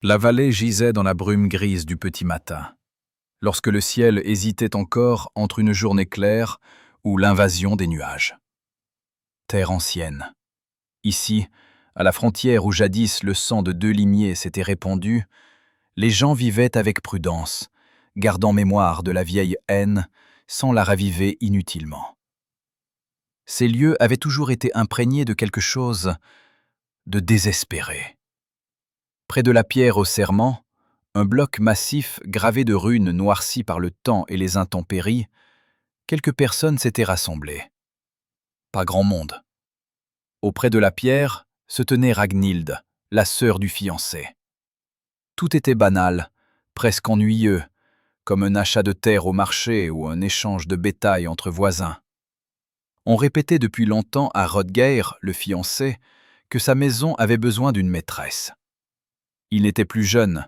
La vallée gisait dans la brume grise du petit matin, lorsque le ciel hésitait encore entre une journée claire ou l'invasion des nuages. Terre ancienne. Ici, à la frontière où jadis le sang de deux lignées s'était répandu, les gens vivaient avec prudence, gardant mémoire de la vieille haine sans la raviver inutilement. Ces lieux avaient toujours été imprégnés de quelque chose de désespéré. Près de la pierre au serment, un bloc massif gravé de runes noircies par le temps et les intempéries, quelques personnes s'étaient rassemblées. Pas grand monde. Auprès de la pierre se tenait Ragnhild, la sœur du fiancé. Tout était banal, presque ennuyeux, comme un achat de terre au marché ou un échange de bétail entre voisins. On répétait depuis longtemps à Hrodgeir, le fiancé, que sa maison avait besoin d'une maîtresse. Il n'était plus jeune,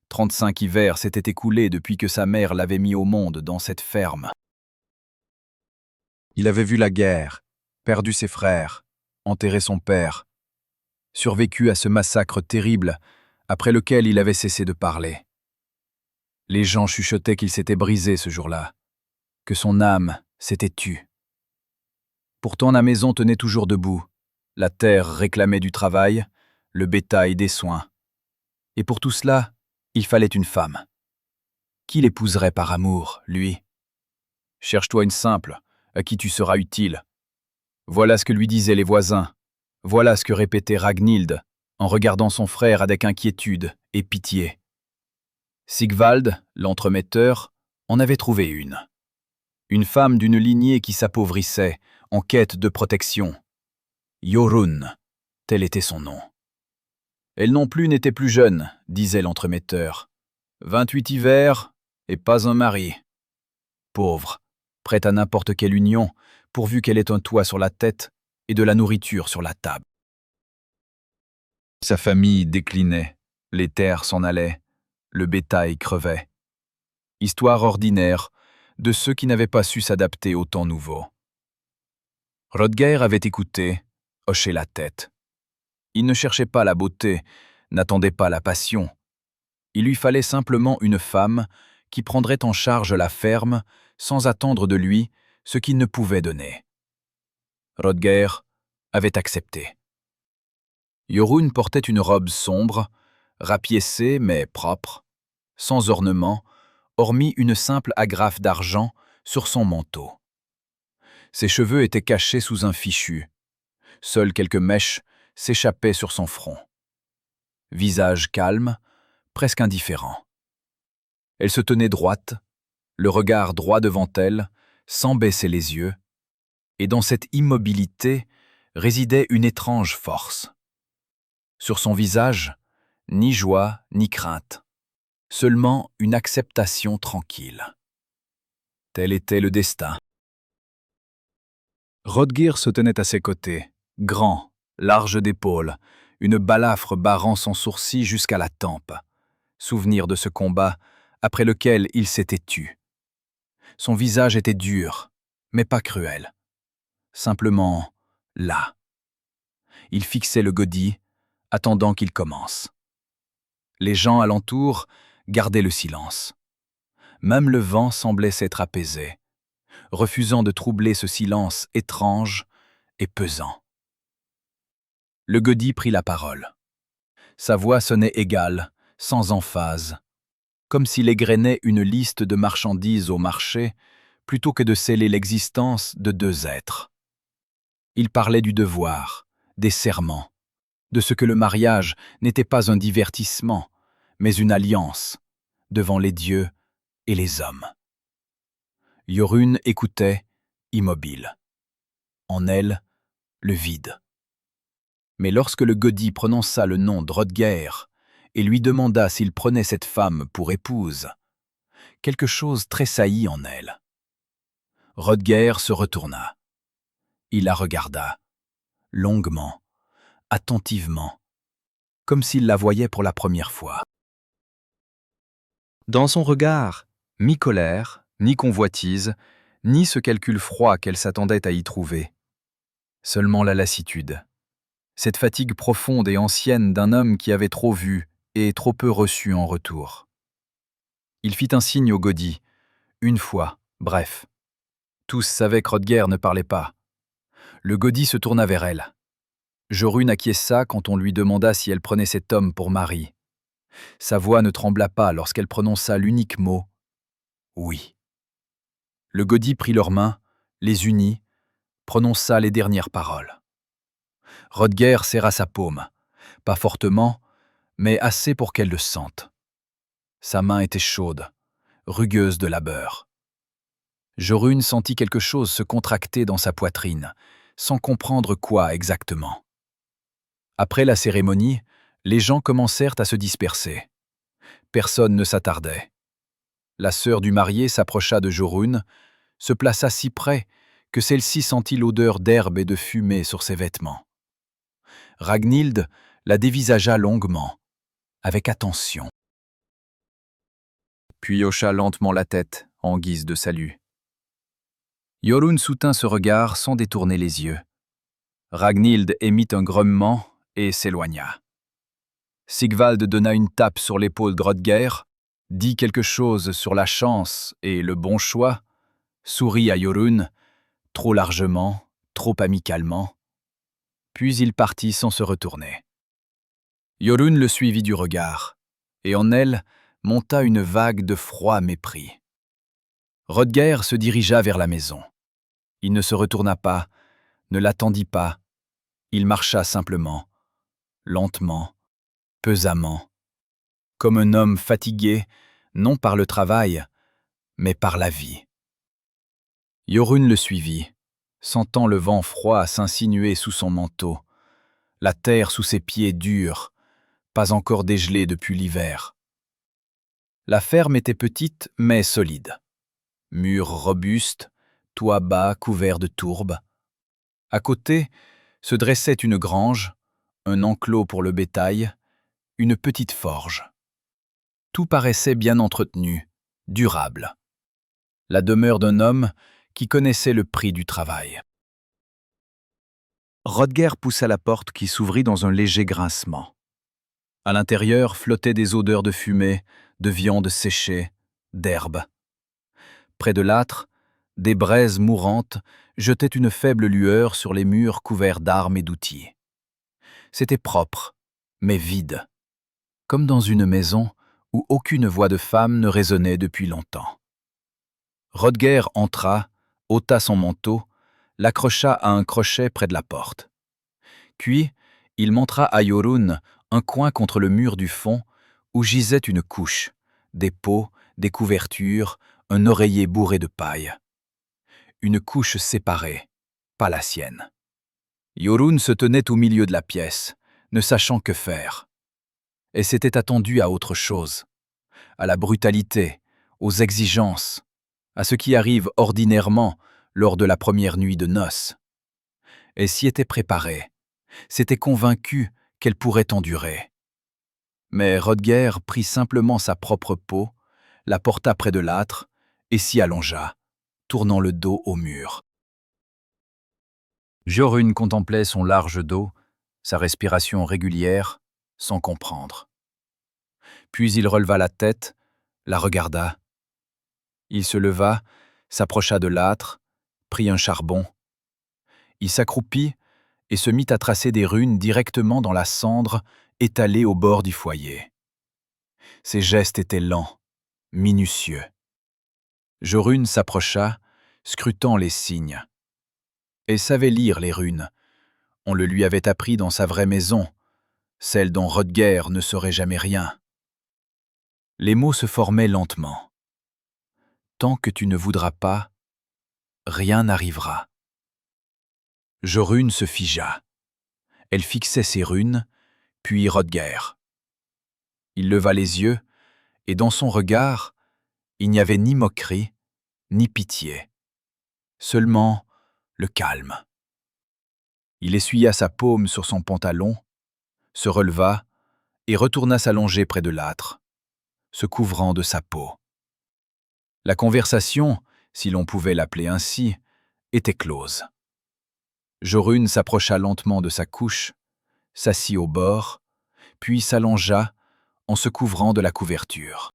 35 hivers s'étaient écoulés depuis que sa mère l'avait mis au monde dans cette ferme. Il avait vu la guerre, perdu ses frères, enterré son père, survécu à ce massacre terrible après lequel il avait cessé de parler. Les gens chuchotaient qu'il s'était brisé ce jour-là, que son âme s'était tue. Pourtant la maison tenait toujours debout, la terre réclamait du travail, le bétail des soins. Et pour tout cela, il fallait une femme. Qui l'épouserait par amour, lui? Cherche-toi une simple, à qui tu seras utile. Voilà ce que lui disaient les voisins. Voilà ce que répétait Ragnhild, en regardant son frère avec inquiétude et pitié. Sigvald, l'entremetteur, en avait trouvé une. Une femme d'une lignée qui s'appauvrissait, en quête de protection. Jorunn, tel était son nom. Elle non plus n'était plus jeune, disait l'entremetteur. 28 hivers et pas un mari. Pauvre, prête à n'importe quelle union, pourvu qu'elle ait un toit sur la tête et de la nourriture sur la table. Sa famille déclinait, les terres s'en allaient, le bétail crevait. Histoire ordinaire de ceux qui n'avaient pas su s'adapter au temps nouveau. Hrodgeir avait écouté, hoché la tête. Il ne cherchait pas la beauté, n'attendait pas la passion. Il lui fallait simplement une femme qui prendrait en charge la ferme sans attendre de lui ce qu'il ne pouvait donner. Hrodgeir avait accepté. Jorunn portait une robe sombre, rapiécée mais propre, sans ornement, hormis une simple agrafe d'argent sur son manteau. Ses cheveux étaient cachés sous un fichu. Seules quelques mèches s'échappaient sur son front. Visage calme, presque indifférent. Elle se tenait droite, le regard droit devant elle, sans baisser les yeux, et dans cette immobilité résidait une étrange force. Sur son visage, ni joie ni crainte, seulement une acceptation tranquille. Tel était le destin. Hrodgeir se tenait à ses côtés, grand, large d'épaules, une balafre barrant son sourcil jusqu'à la tempe, souvenir de ce combat après lequel il s'était tu. Son visage était dur, mais pas cruel. Simplement là. Il fixait le godille, attendant qu'il commence. Les gens alentour gardaient le silence. Même le vent semblait s'être apaisé, refusant de troubler ce silence étrange et pesant. Le godille prit la parole. Sa voix sonnait égale, sans emphase, comme s'il égrenait une liste de marchandises au marché, plutôt que de sceller l'existence de deux êtres. Il parlait du devoir, des serments, de ce que le mariage n'était pas un divertissement, mais une alliance, devant les dieux et les hommes. Jorunn écoutait, immobile. En elle, le vide. Mais lorsque le godille prononça le nom d'Hrodgeir et lui demanda s'il prenait cette femme pour épouse, quelque chose tressaillit en elle. Hrodgeir se retourna. Il la regarda, longuement, attentivement, comme s'il la voyait pour la première fois. Dans son regard, ni colère, ni convoitise, ni ce calcul froid qu'elle s'attendait à y trouver. Seulement la lassitude. Cette fatigue profonde et ancienne d'un homme qui avait trop vu et trop peu reçu en retour. Il fit un signe au Gaudi, une fois, bref. Tous savaient que Hrothgar ne parlait pas. Le Gaudi se tourna vers elle. Jorunn acquiesça quand on lui demanda si elle prenait cet homme pour mari. Sa voix ne trembla pas lorsqu'elle prononça l'unique mot « oui ». Le Gaudi prit leurs mains, les unit, prononça les dernières paroles. Hrothgar serra sa paume, pas fortement, mais assez pour qu'elle le sente. Sa main était chaude, rugueuse de labeur. Jorunn sentit quelque chose se contracter dans sa poitrine, sans comprendre quoi exactement. Après la cérémonie, les gens commencèrent à se disperser. Personne ne s'attardait. La sœur du marié s'approcha de Jorunn, se plaça si près que celle-ci sentit l'odeur d'herbe et de fumée sur ses vêtements. Ragnhild la dévisagea longuement, avec attention. Puis hocha lentement la tête, en guise de salut. Jorunn soutint ce regard sans détourner les yeux. Ragnhild émit un grognement et s'éloigna. Sigvald donna une tape sur l'épaule de Hrothgar, dit quelque chose sur la chance et le bon choix, sourit à Jorunn, trop largement, trop amicalement. Puis il partit sans se retourner. Jorunn le suivit du regard, et en elle monta une vague de froid mépris. Hrothgar se dirigea vers la maison. Il ne se retourna pas, ne l'attendit pas. Il marcha simplement, lentement, pesamment, comme un homme fatigué, non par le travail, mais par la vie. Jorunn le suivit, sentant le vent froid s'insinuer sous son manteau, la terre sous ses pieds dure, pas encore dégelée depuis l'hiver. La ferme était petite mais solide. Murs robustes, toit bas couvert de tourbes. À côté se dressait une grange, un enclos pour le bétail, une petite forge. Tout paraissait bien entretenu, durable. La demeure d'un homme qui connaissait le prix du travail. Hrothgar poussa la porte qui s'ouvrit dans un léger grincement. À l'intérieur flottaient des odeurs de fumée, de viande séchée, d'herbe. Près de l'âtre, des braises mourantes jetaient une faible lueur sur les murs couverts d'armes et d'outils. C'était propre, mais vide, comme dans une maison où aucune voix de femme ne résonnait depuis longtemps. Hrothgar entra, ôta son manteau, l'accrocha à un crochet près de la porte. Puis, il montra à Jorunn un coin contre le mur du fond où gisait une couche, des pots, des couvertures, un oreiller bourré de paille. Une couche séparée, pas la sienne. Jorunn se tenait au milieu de la pièce, ne sachant que faire. Elle s'était attendue à autre chose, à la brutalité, aux exigences, à ce qui arrive ordinairement lors de la première nuit de noces. Elle s'y était préparée, s'était convaincue qu'elle pourrait endurer. Mais Hrothgar prit simplement sa propre peau, la porta près de l'âtre et s'y allongea, tournant le dos au mur. Jorunn contemplait son large dos, sa respiration régulière, sans comprendre. Puis il releva la tête, la regarda. Il se leva, s'approcha de l'âtre, prit un charbon. Il s'accroupit et se mit à tracer des runes directement dans la cendre étalée au bord du foyer. Ses gestes étaient lents, minutieux. Jorunn s'approcha, scrutant les signes. Elle savait lire les runes. On le lui avait appris dans sa vraie maison, celle dont Hrothgar ne saurait jamais rien. Les mots se formaient lentement. Tant que tu ne voudras pas, rien n'arrivera. Jorunn se figea. Elle fixait ses runes, puis Hrothgar. Il leva les yeux, et dans son regard, il n'y avait ni moquerie, ni pitié. Seulement le calme. Il essuya sa paume sur son pantalon, se releva et retourna s'allonger près de l'âtre, se couvrant de sa peau. La conversation, si l'on pouvait l'appeler ainsi, était close. Jorunn s'approcha lentement de sa couche, s'assit au bord, puis s'allongea en se couvrant de la couverture.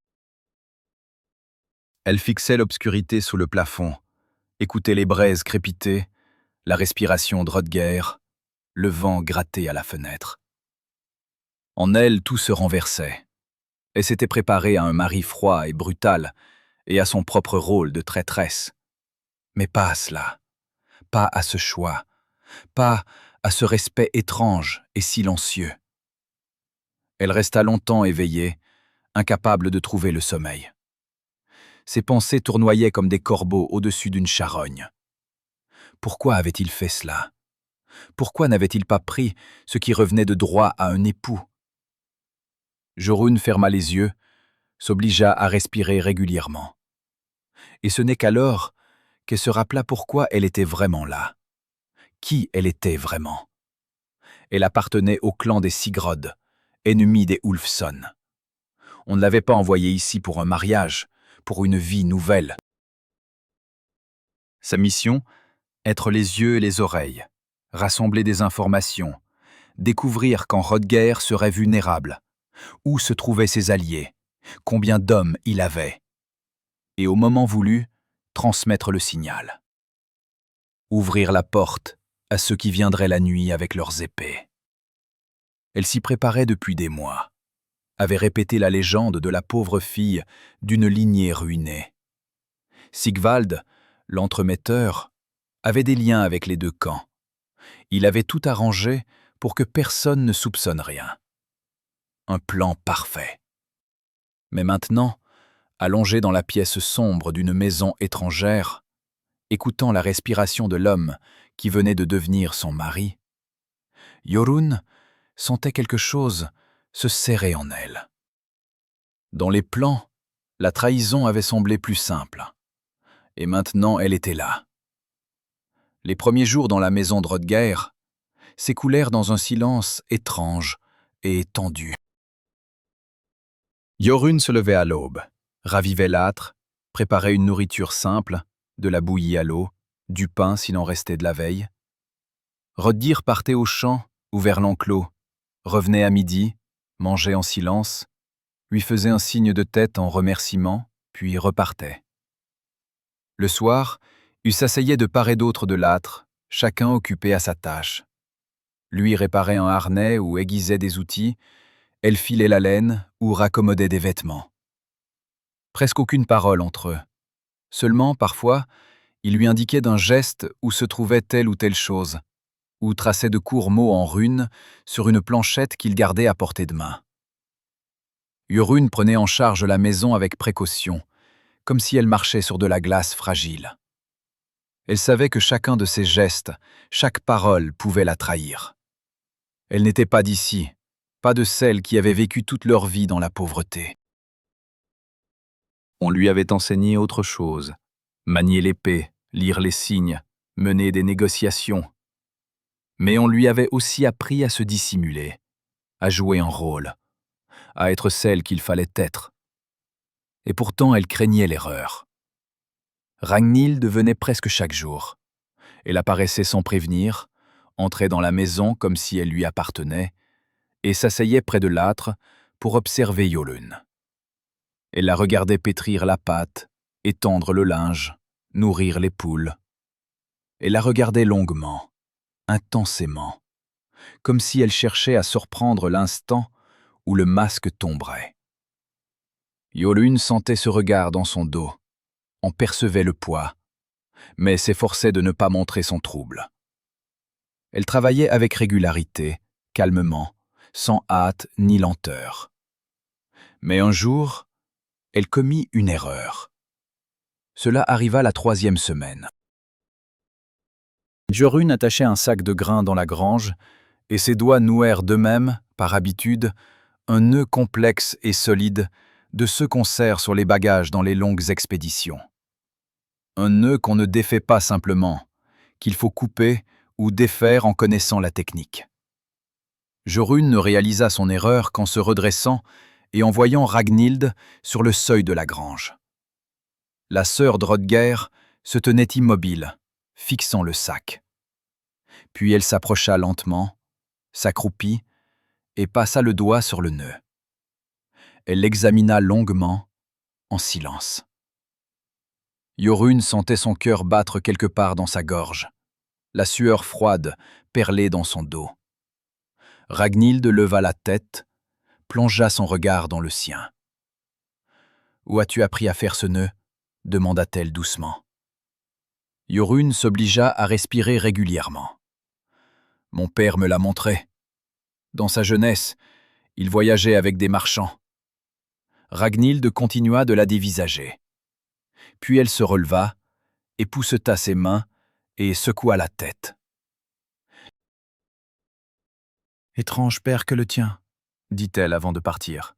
Elle fixait l'obscurité sous le plafond, écoutait les braises crépiter, la respiration de Rödger, le vent gratter à la fenêtre. En elle, tout se renversait. Elle s'était préparée à un mari froid et brutal, et à son propre rôle de traîtresse. Mais pas à cela, pas à ce choix, pas à ce respect étrange et silencieux. Elle resta longtemps éveillée, incapable de trouver le sommeil. Ses pensées tournoyaient comme des corbeaux au-dessus d'une charogne. Pourquoi avait-il fait cela? Pourquoi n'avait-il pas pris ce qui revenait de droit à un époux? Jorunn ferma les yeux, s'obligea à respirer régulièrement. Et ce n'est qu'alors qu'elle se rappela pourquoi elle était vraiment là. Qui elle était vraiment? Elle appartenait au clan des Sigrod, ennemi des Ulfson. On ne l'avait pas envoyée ici pour un mariage, pour une vie nouvelle. Sa mission, être les yeux et les oreilles, rassembler des informations, découvrir quand Rödger serait vulnérable, où se trouvaient ses alliés, combien d'hommes il avait, et au moment voulu, transmettre le signal. Ouvrir la porte à ceux qui viendraient la nuit avec leurs épées. Elle s'y préparait depuis des mois, avait répété la légende de la pauvre fille d'une lignée ruinée. Sigvald, l'entremetteur, avait des liens avec les deux camps. Il avait tout arrangé pour que personne ne soupçonne rien. Un plan parfait. Mais maintenant, allongé dans la pièce sombre d'une maison étrangère, écoutant la respiration de l'homme qui venait de devenir son mari, Jorunn sentait quelque chose se serrer en elle. Dans les plans, la trahison avait semblé plus simple. Et maintenant, elle était là. Les premiers jours dans la maison de Rödger s'écoulèrent dans un silence étrange et tendu. Jorunn se levait à l'aube, ravivait l'âtre, préparait une nourriture simple, de la bouillie à l'eau, du pain s'il en restait de la veille. Rödger partait au champ ou vers l'enclos, revenait à midi, mangeait en silence, lui faisait un signe de tête en remerciement, puis repartait. Le soir, il s'asseyait de part et d'autre de l'âtre, chacun occupé à sa tâche. Lui réparait un harnais ou aiguisait des outils, elle filait la laine ou raccommodait des vêtements. Presque aucune parole entre eux. Seulement, parfois, il lui indiquait d'un geste où se trouvait telle ou telle chose, ou traçait de courts mots en runes sur une planchette qu'il gardait à portée de main. Jorunn prenait en charge la maison avec précaution, comme si elle marchait sur de la glace fragile. Elle savait que chacun de ses gestes, chaque parole pouvait la trahir. Elle n'était pas d'ici, pas de celles qui avaient vécu toute leur vie dans la pauvreté. On lui avait enseigné autre chose, manier l'épée, lire les signes, mener des négociations. Mais on lui avait aussi appris à se dissimuler, à jouer un rôle, à être celle qu'il fallait être. Et pourtant elle craignait l'erreur. Ragnhild venait presque chaque jour. Elle apparaissait sans prévenir, entrait dans la maison comme si elle lui appartenait, et s'asseyait près de l'âtre pour observer Jorunn. Elle la regardait pétrir la pâte, étendre le linge, nourrir les poules. Elle la regardait longuement, intensément, comme si elle cherchait à surprendre l'instant où le masque tomberait. Jorunn sentait ce regard dans son dos, en percevait le poids, mais s'efforçait de ne pas montrer son trouble. Elle travaillait avec régularité, calmement, sans hâte ni lenteur. Mais un jour, elle commit une erreur. Cela arriva la 3e semaine. Jorunn attachait un sac de grains dans la grange, et ses doigts nouèrent d'eux-mêmes, par habitude, un nœud complexe et solide de ceux qu'on serre sur les bagages dans les longues expéditions. Un nœud qu'on ne défait pas simplement, qu'il faut couper ou défaire en connaissant la technique. Jorunn ne réalisa son erreur qu'en se redressant et en voyant Ragnhild sur le seuil de la grange. La sœur de Rödger se tenait immobile, fixant le sac. Puis elle s'approcha lentement, s'accroupit et passa le doigt sur le nœud. Elle l'examina longuement, en silence. Jorunn sentait son cœur battre quelque part dans sa gorge. La sueur froide perlait dans son dos. Ragnhild leva la tête, plongea son regard dans le sien. « Où as-tu appris à faire ce nœud » demanda-t-elle doucement. Jorunn s'obligea à respirer régulièrement. « Mon père me l'a montré. Dans sa jeunesse, il voyageait avec des marchands. » Ragnhild continua de la dévisager. Puis elle se releva, épousseta ses mains et secoua la tête. « Étrange père que le tien, » dit-elle avant de partir.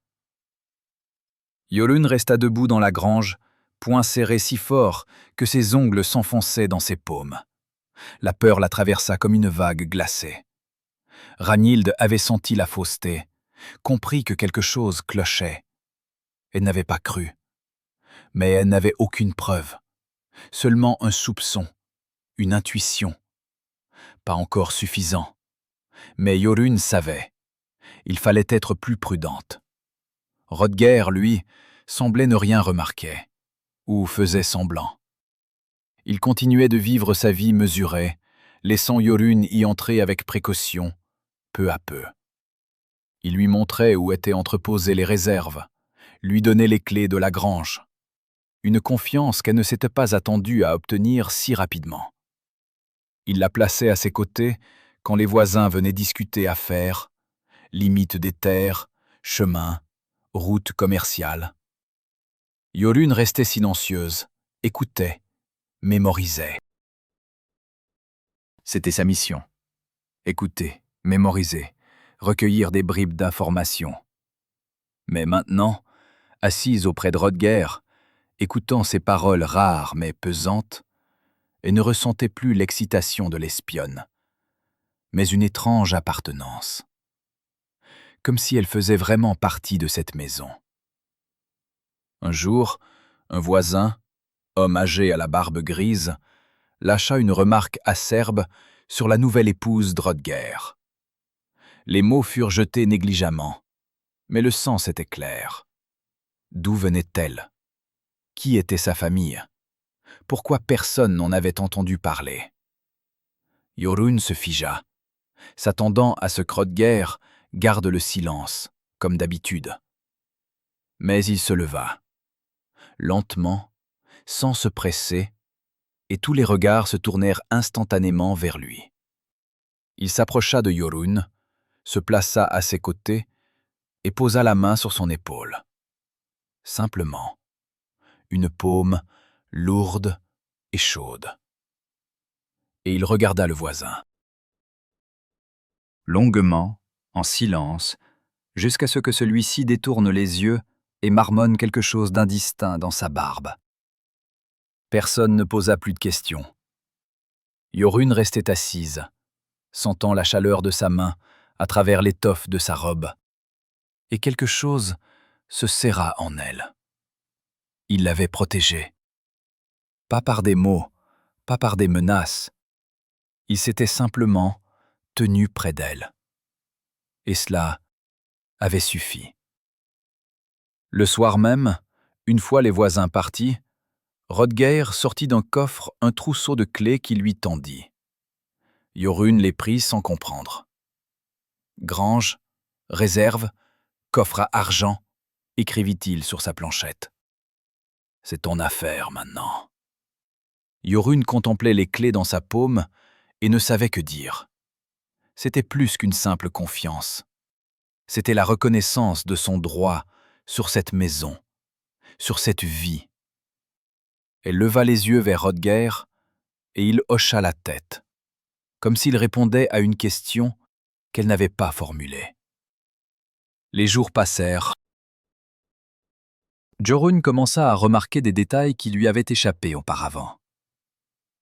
Jorunn resta debout dans la grange, poing serré si fort que ses ongles s'enfonçaient dans ses paumes. La peur la traversa comme une vague glacée. Ragnhild avait senti la fausseté, compris que quelque chose clochait. Elle n'avait pas cru. Mais elle n'avait aucune preuve. Seulement un soupçon, une intuition. Pas encore suffisant. Mais Jorunn savait. Il fallait être plus prudente. Hroðgeir, lui, semblait ne rien remarquer, ou faisait semblant. Il continuait de vivre sa vie mesurée, laissant Jorunn y entrer avec précaution, peu à peu. Il lui montrait où étaient entreposées les réserves, lui donnait les clés de la grange. Une confiance qu'elle ne s'était pas attendue à obtenir si rapidement. Il la plaçait à ses côtés quand les voisins venaient discuter affaires, limites des terres, chemins, routes commerciales. Jorunn restait silencieuse, écoutait, mémorisait. C'était sa mission. Écouter, mémoriser, recueillir des bribes d'informations. Mais maintenant, assise auprès de Hroðgeir, écoutant ses paroles rares mais pesantes, elle ne ressentait plus l'excitation de l'espionne, mais une étrange appartenance. Comme si elle faisait vraiment partie de cette maison. Un jour, un voisin, homme âgé à la barbe grise, lâcha une remarque acerbe sur la nouvelle épouse d'Hroðgeir. Les mots furent jetés négligemment, mais le sens était clair. D'où venait-elle? Qui était sa famille? Pourquoi personne n'en avait entendu parler? Jorunn se figea, s'attendant à ce qu'Hroðgeir garde le silence, comme d'habitude. Mais il se leva, lentement, sans se presser, et tous les regards se tournèrent instantanément vers lui. Il s'approcha de Jorunn, se plaça à ses côtés et posa la main sur son épaule. Simplement, une paume lourde et chaude. Et il regarda le voisin. Longuement, en silence, jusqu'à ce que celui-ci détourne les yeux et marmonne quelque chose d'indistinct dans sa barbe. Personne ne posa plus de questions. Jorunn restait assise, sentant la chaleur de sa main à travers l'étoffe de sa robe. Et quelque chose se serra en elle. Il l'avait protégée. Pas par des mots, pas par des menaces. Il s'était simplement tenu près d'elle. Et cela avait suffi. Le soir même, une fois les voisins partis, Hroðgeir sortit d'un coffre un trousseau de clés qui lui tendit. Jorunn les prit sans comprendre. Grange, réserve, coffre à argent, écrivit-il sur sa planchette. C'est ton affaire maintenant. Jorunn contemplait les clés dans sa paume et ne savait que dire. C'était plus qu'une simple confiance. C'était la reconnaissance de son droit sur cette maison, sur cette vie. Elle leva les yeux vers Hroðgeir et il hocha la tête, comme s'il répondait à une question qu'elle n'avait pas formulée. Les jours passèrent. Jorunn commença à remarquer des détails qui lui avaient échappé auparavant.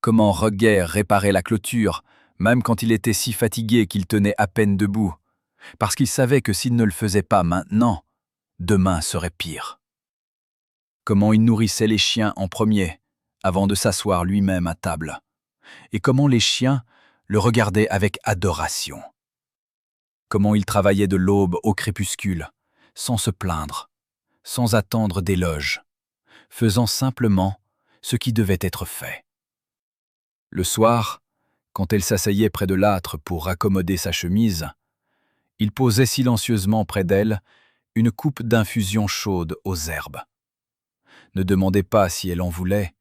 Comment Hroðgeir réparait la clôture, même quand il était si fatigué qu'il tenait à peine debout, parce qu'il savait que s'il ne le faisait pas maintenant, demain serait pire. Comment il nourrissait les chiens en premier, avant de s'asseoir lui-même à table, et comment les chiens le regardaient avec adoration. Comment il travaillait de l'aube au crépuscule, sans se plaindre, sans attendre d'éloges, faisant simplement ce qui devait être fait. Le soir, quand elle s'asseyait près de l'âtre pour raccommoder sa chemise, il posait silencieusement près d'elle une coupe d'infusion chaude aux herbes. Ne demandait pas si elle en voulait,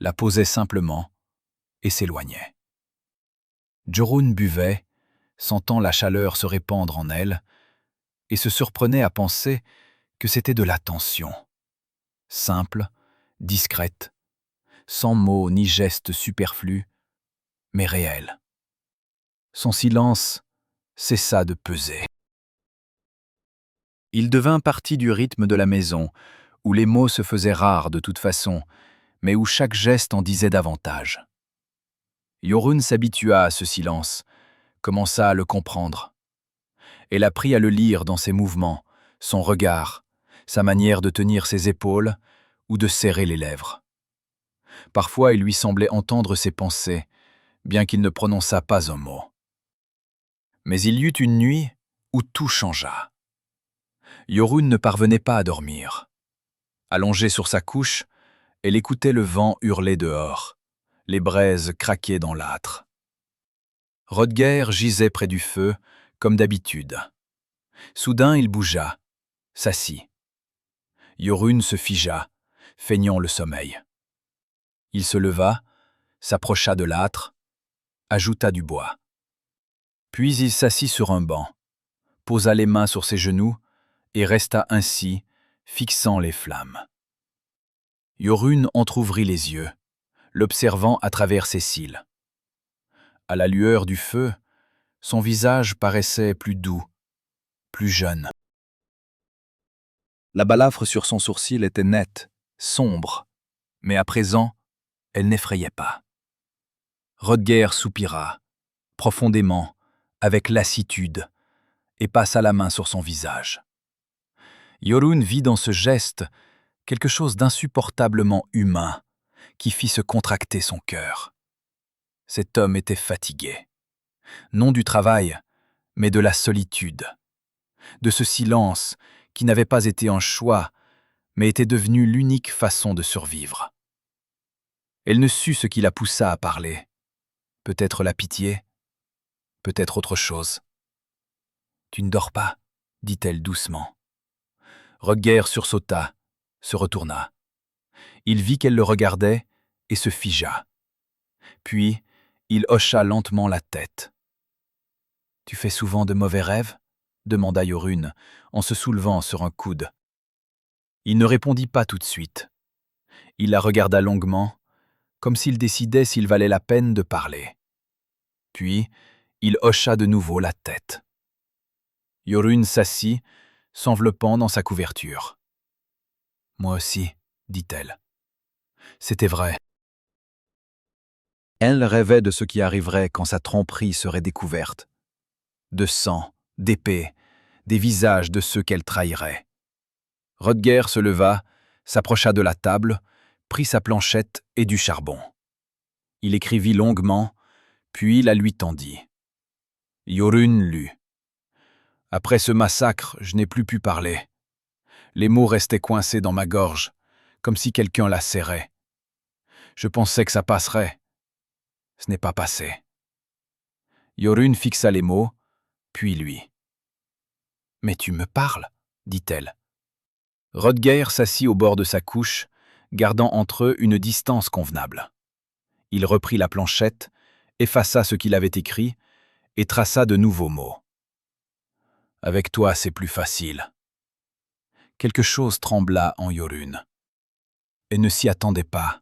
la posait simplement et s'éloignait. Jorunn buvait, sentant la chaleur se répandre en elle, et se surprenait à penser que c'était de l'attention. Simple, discrète, sans mots ni gestes superflus, mais réelle. Son silence cessa de peser. Il devint partie du rythme de la maison, où les mots se faisaient rares de toute façon, mais où chaque geste en disait davantage. Jorunn s'habitua à ce silence, commença à le comprendre. Elle apprit à le lire dans ses mouvements, son regard, sa manière de tenir ses épaules ou de serrer les lèvres. Parfois, il lui semblait entendre ses pensées, bien qu'il ne prononçât pas un mot. Mais il y eut une nuit où tout changea. Jorunn ne parvenait pas à dormir. Allongée sur sa couche, elle écoutait le vent hurler dehors, les braises craquer dans l'âtre. Hrodger gisait près du feu, comme d'habitude. Soudain, il bougea, s'assit. Jorunn se figea, feignant le sommeil. Il se leva, s'approcha de l'âtre, ajouta du bois. Puis il s'assit sur un banc, posa les mains sur ses genoux et resta ainsi, fixant les flammes. Jorunn entr'ouvrit les yeux, l'observant à travers ses cils. À la lueur du feu, son visage paraissait plus doux, plus jeune. La balafre sur son sourcil était nette, sombre, mais à présent, elle n'effrayait pas. Hrodger soupira, profondément, avec lassitude, et passa la main sur son visage. Jorunn vit dans ce geste quelque chose d'insupportablement humain qui fit se contracter son cœur. Cet homme était fatigué, non du travail, mais de la solitude, de ce silence qui n'avait pas été un choix, mais était devenu l'unique façon de survivre. Elle ne sut ce qui la poussa à parler. Peut-être la pitié, peut-être autre chose. « Tu ne dors pas ?» dit-elle doucement. Hrodger sursauta, se retourna. Il vit qu'elle le regardait et se figea. Puis, il hocha lentement la tête. « Tu fais souvent de mauvais rêves ?» demanda Jorunn, en se soulevant sur un coude. Il ne répondit pas tout de suite. Il la regarda longuement, comme s'il décidait s'il valait la peine de parler. Puis, il hocha de nouveau la tête. Jorunn s'assit, s'enveloppant dans sa couverture. « Moi aussi, » dit-elle. C'était vrai. Elle rêvait de ce qui arriverait quand sa tromperie serait découverte. De sang, d'épée, des visages de ceux qu'elle trahirait. Hrodger se leva, s'approcha de la table, prit sa planchette et du charbon. Il écrivit longuement, puis la lui tendit. Jorunn lut. « Après ce massacre, je n'ai plus pu parler. Les mots restaient coincés dans ma gorge, comme si quelqu'un la serrait. Je pensais que ça passerait. Ce n'est pas passé. » Jorunn fixa les mots, puis lui. « Mais tu me parles ?» dit-elle. Hrodger s'assit au bord de sa couche, gardant entre eux une distance convenable. Il reprit la planchette, effaça ce qu'il avait écrit et traça de nouveaux mots. « Avec toi, c'est plus facile. » Quelque chose trembla en Jorunn. Elle ne s'y attendait pas.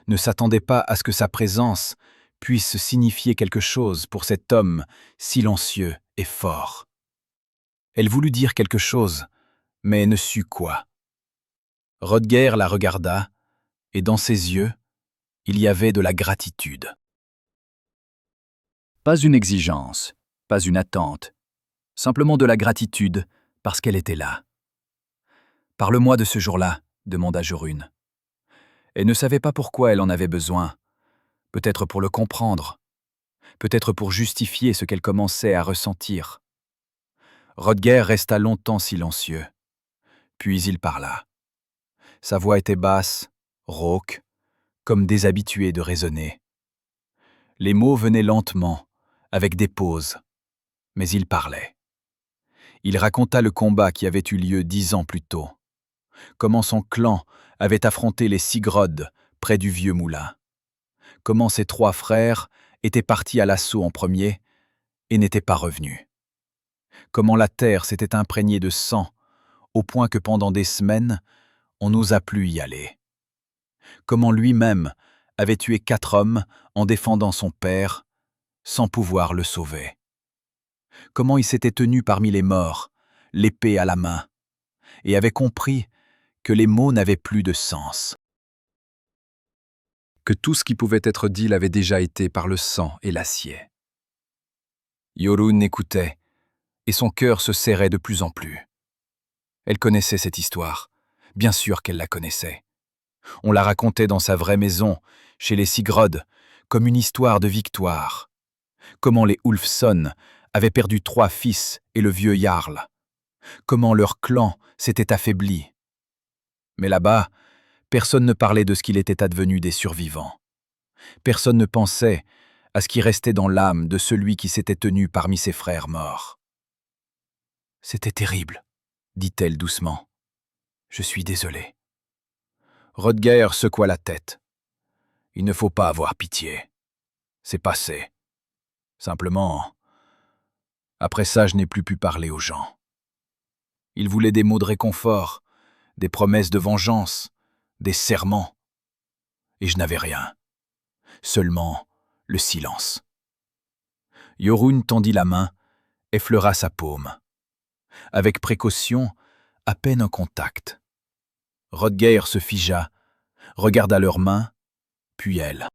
Ne s'attendait pas à ce que sa présence puisse signifier quelque chose pour cet homme silencieux et fort. Elle voulut dire quelque chose, mais ne sut quoi. Hrodger la regarda, et dans ses yeux, il y avait de la gratitude. Pas une exigence, pas une attente, simplement de la gratitude parce qu'elle était là. « Parle-moi de ce jour-là » demanda Jorunn. Elle ne savait pas pourquoi elle en avait besoin, peut-être pour le comprendre, peut-être pour justifier ce qu'elle commençait à ressentir. Hrodger resta longtemps silencieux, Puis il parla. Sa voix était basse, rauque, comme déshabituée de raisonner. Les mots venaient lentement, avec des pauses, mais il parlait. Il raconta le combat qui avait eu lieu 10 ans plus tôt, comment son clan avait affronté les Sigrodes près du vieux moulin, comment ses 3 frères étaient partis à l'assaut en premier et n'étaient pas revenus, comment la terre s'était imprégnée de sang au point que pendant des semaines, on n'osa plus y aller, comment lui-même avait tué 4 hommes en défendant son père sans pouvoir le sauver, comment il s'était tenu parmi les morts, l'épée à la main, et avait compris que les mots n'avaient plus de sens, que tout ce qui pouvait être dit l'avait déjà été par le sang et l'acier. Yorun écoutait, et son cœur se serrait de plus en plus. Elle connaissait cette histoire, bien sûr qu'elle la connaissait. On la racontait dans sa vraie maison, chez les Sigrodes, comme une histoire de victoire. Comment les Ulfson avaient perdu 3 fils et le vieux Jarl. Comment leur clan s'était affaibli. Mais là-bas, personne ne parlait de ce qu'il était advenu des survivants. Personne ne pensait à ce qui restait dans l'âme de celui qui s'était tenu parmi ses frères morts. « C'était terrible, dit-elle doucement. Je suis désolée. » Rodger secoua la tête. « Il ne faut pas avoir pitié. C'est passé. Simplement, après ça, je n'ai plus pu parler aux gens. Ils voulaient des mots de réconfort, des promesses de vengeance, des serments. Et je n'avais rien. Seulement le silence. » Yorun tendit la main, effleura sa paume. Avec précaution, à peine un contact. Rodger se figea, regarda leurs mains, puis elle.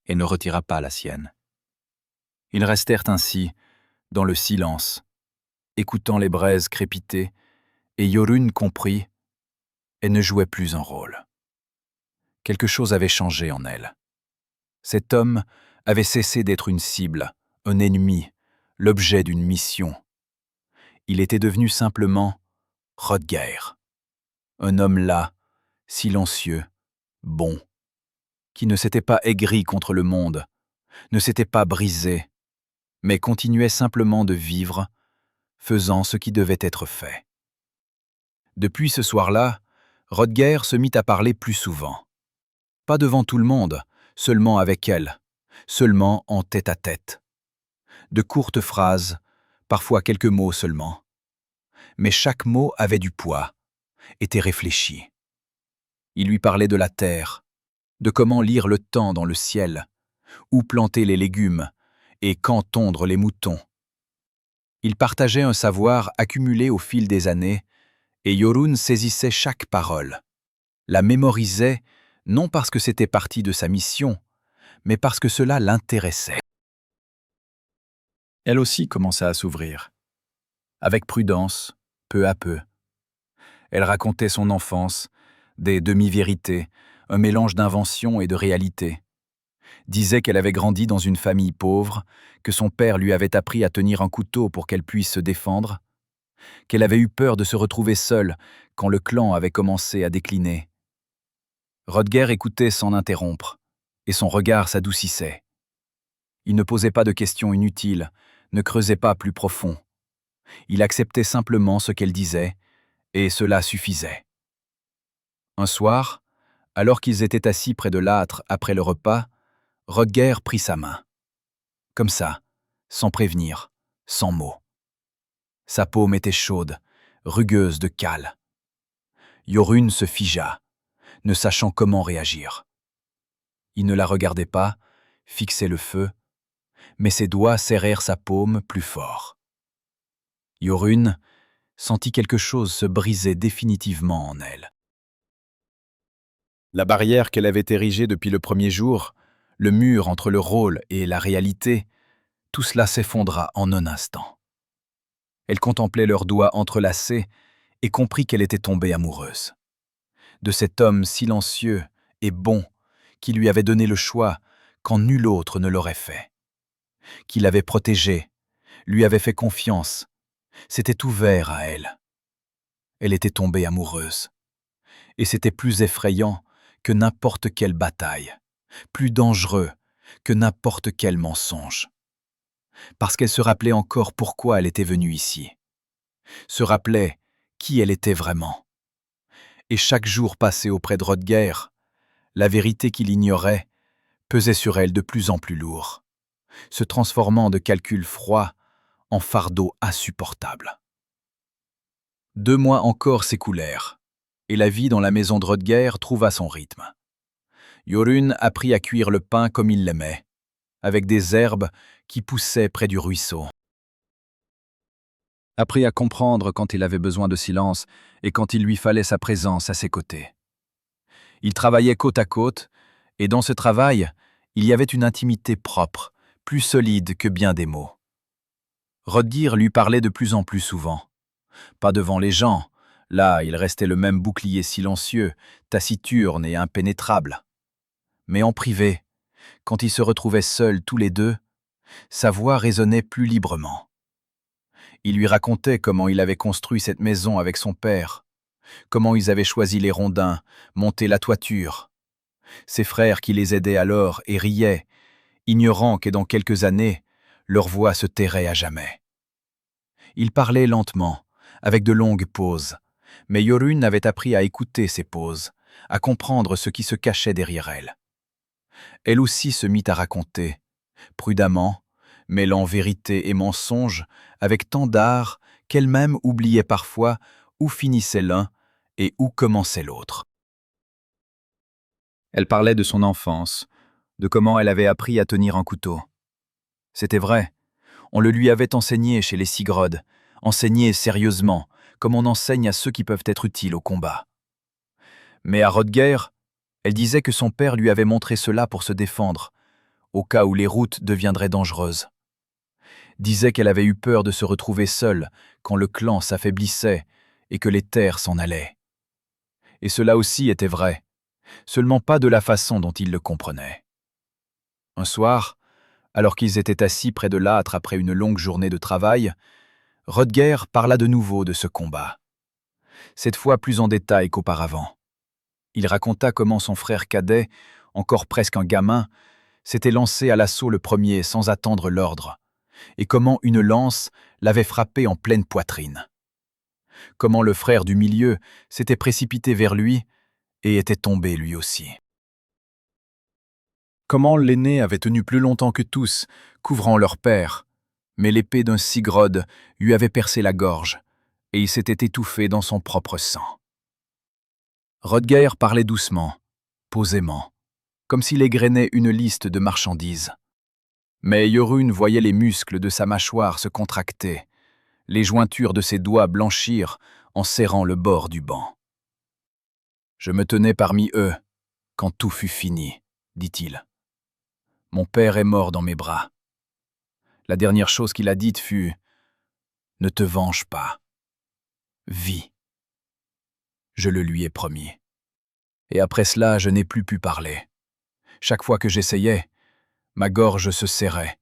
Et ne retira pas la sienne. Ils restèrent ainsi, dans le silence, écoutant les braises crépiter, et Yorun comprit, elle ne jouait plus un rôle. Quelque chose avait changé en elle. Cet homme avait cessé d'être une cible, un ennemi, l'objet d'une mission. Il était devenu simplement Rodger, un homme las, silencieux, bon, qui ne s'était pas aigri contre le monde, ne s'était pas brisé, mais continuait simplement de vivre, faisant ce qui devait être fait. Depuis ce soir-là, Rodger se mit à parler plus souvent. Pas devant tout le monde, seulement avec elle, seulement en tête-à-tête. De courtes phrases, parfois quelques mots seulement. Mais chaque mot avait du poids, était réfléchi. Il lui parlait de la terre, de comment lire le temps dans le ciel, où planter les légumes et quand tondre les moutons. Il partageait un savoir accumulé au fil des années, et Yorun saisissait chaque parole, la mémorisait non parce que c'était partie de sa mission, mais parce que cela l'intéressait. Elle aussi commença à s'ouvrir. Avec prudence, peu à peu. Elle racontait son enfance, des demi-vérités, un mélange d'invention et de réalité. Disait qu'elle avait grandi dans une famille pauvre, que son père lui avait appris à tenir un couteau pour qu'elle puisse se défendre, qu'elle avait eu peur de se retrouver seule quand le clan avait commencé à décliner. Rodger écoutait sans interrompre, et son regard s'adoucissait. Il ne posait pas de questions inutiles, ne creusait pas plus profond. Il acceptait simplement ce qu'elle disait, et cela suffisait. Un soir, alors qu'ils étaient assis près de l'âtre après le repas, Rodger prit sa main. Comme ça, sans prévenir, sans mots. Sa paume était chaude, rugueuse de cale. Yorun se figea, ne sachant comment réagir. Il ne la regardait pas, fixait le feu, mais ses doigts serrèrent sa paume plus fort. Yorun sentit quelque chose se briser définitivement en elle. La barrière qu'elle avait érigée depuis le premier jour, le mur entre le rôle et la réalité, tout cela s'effondra en un instant. Elle contemplait leurs doigts entrelacés et comprit qu'elle était tombée amoureuse. De cet homme silencieux et bon qui lui avait donné le choix quand nul autre ne l'aurait fait. Qui l'avait protégée, lui avait fait confiance, s'était ouvert à elle. Elle était tombée amoureuse. Et c'était plus effrayant que n'importe quelle bataille, plus dangereux que n'importe quel mensonge. Parce qu'elle se rappelait encore pourquoi elle était venue ici, se rappelait qui elle était vraiment. Et chaque jour passé auprès de Rodger, la vérité qu'il ignorait pesait sur elle de plus en plus lourd, se transformant de calculs froids en fardeau insupportable. 2 mois encore s'écoulèrent, et la vie dans la maison de Rodger trouva son rythme. Jorunn apprit à cuire le pain comme il l'aimait, avec des herbes qui poussaient près du ruisseau. Apprit à comprendre quand il avait besoin de silence et quand il lui fallait sa présence à ses côtés. Ils travaillaient côte à côte, et dans ce travail, il y avait une intimité propre, plus solide que bien des mots. Rodger lui parlait de plus en plus souvent. Pas devant les gens, là il restait le même bouclier silencieux, taciturne et impénétrable. Mais en privé, quand ils se retrouvaient seuls tous les deux, sa voix résonnait plus librement. Il lui racontait comment il avait construit cette maison avec son père, comment ils avaient choisi les rondins, monté la toiture. Ses frères qui les aidaient alors et riaient, ignorant que dans quelques années, leur voix se tairait à jamais. Il parlait lentement, avec de longues pauses, mais Jorunn avait appris à écouter ces pauses, à comprendre ce qui se cachait derrière elle. Elle aussi se mit à raconter, prudemment, mêlant vérité et mensonge avec tant d'art qu'elle-même oubliait parfois où finissait l'un et où commençait l'autre. Elle parlait de son enfance, de comment elle avait appris à tenir un couteau. C'était vrai, on le lui avait enseigné chez les Sigrodes, enseigné sérieusement, comme on enseigne à ceux qui peuvent être utiles au combat. Mais à Rodger, elle disait que son père lui avait montré cela pour se défendre, au cas où les routes deviendraient dangereuses. Disait qu'elle avait eu peur de se retrouver seule quand le clan s'affaiblissait et que les terres s'en allaient. Et cela aussi était vrai, seulement pas de la façon dont il le comprenait. Un soir, alors qu'ils étaient assis près de l'âtre après une longue journée de travail, Rodger parla de nouveau de ce combat. Cette fois plus en détail qu'auparavant. Il raconta comment son frère cadet, encore presque un gamin, s'était lancé à l'assaut le premier sans attendre l'ordre, et comment une lance l'avait frappé en pleine poitrine. Comment le frère du milieu s'était précipité vers lui et était tombé lui aussi. Comment l'aîné avait tenu plus longtemps que tous, couvrant leur père, mais l'épée d'un Sigrod lui avait percé la gorge, et il s'était étouffé dans son propre sang. Rodger parlait doucement, posément, comme s'il égrenait une liste de marchandises. Mais Jorunn voyait les muscles de sa mâchoire se contracter, les jointures de ses doigts blanchir en serrant le bord du banc. « Je me tenais parmi eux, quand tout fut fini, dit-il. Mon père est mort dans mes bras. La dernière chose qu'il a dite fut « Ne te venge pas. Vis. » Je le lui ai promis. Et après cela, je n'ai plus pu parler. Chaque fois que j'essayais, ma gorge se serrait,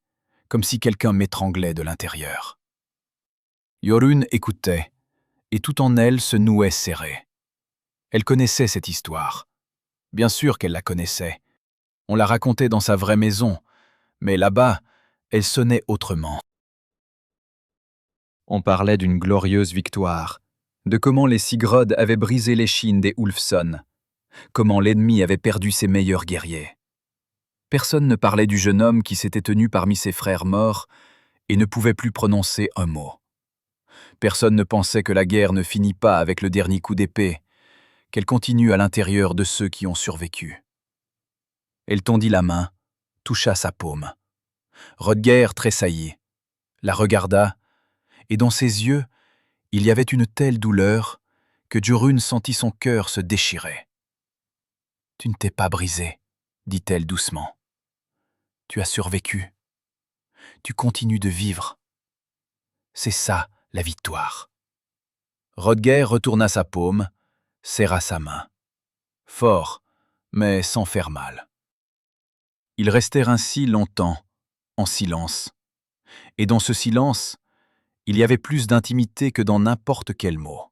comme si quelqu'un m'étranglait de l'intérieur. Jorunn écoutait, et tout en elle se nouait serré. Elle connaissait cette histoire. Bien sûr qu'elle la connaissait. On la racontait dans sa vraie maison, mais là-bas, elle sonnait autrement. On parlait d'une glorieuse victoire, de comment les Sigrodes avaient brisé l'échine des Ulfson, comment l'ennemi avait perdu ses meilleurs guerriers. Personne ne parlait du jeune homme qui s'était tenu parmi ses frères morts et ne pouvait plus prononcer un mot. Personne ne pensait que la guerre ne finit pas avec le dernier coup d'épée, qu'elle continue à l'intérieur de ceux qui ont survécu. Elle tendit la main, toucha sa paume. Rodger tressaillit, la regarda, et dans ses yeux, il y avait une telle douleur que Jorunn sentit son cœur se déchirer. « Tu ne t'es pas brisé, dit-elle doucement. Tu as survécu. Tu continues de vivre. C'est ça, la victoire. » Rodger retourna sa paume, serra sa main. Fort, mais sans faire mal. Ils restèrent ainsi longtemps, en silence. Et dans ce silence, il y avait plus d'intimité que dans n'importe quel mot.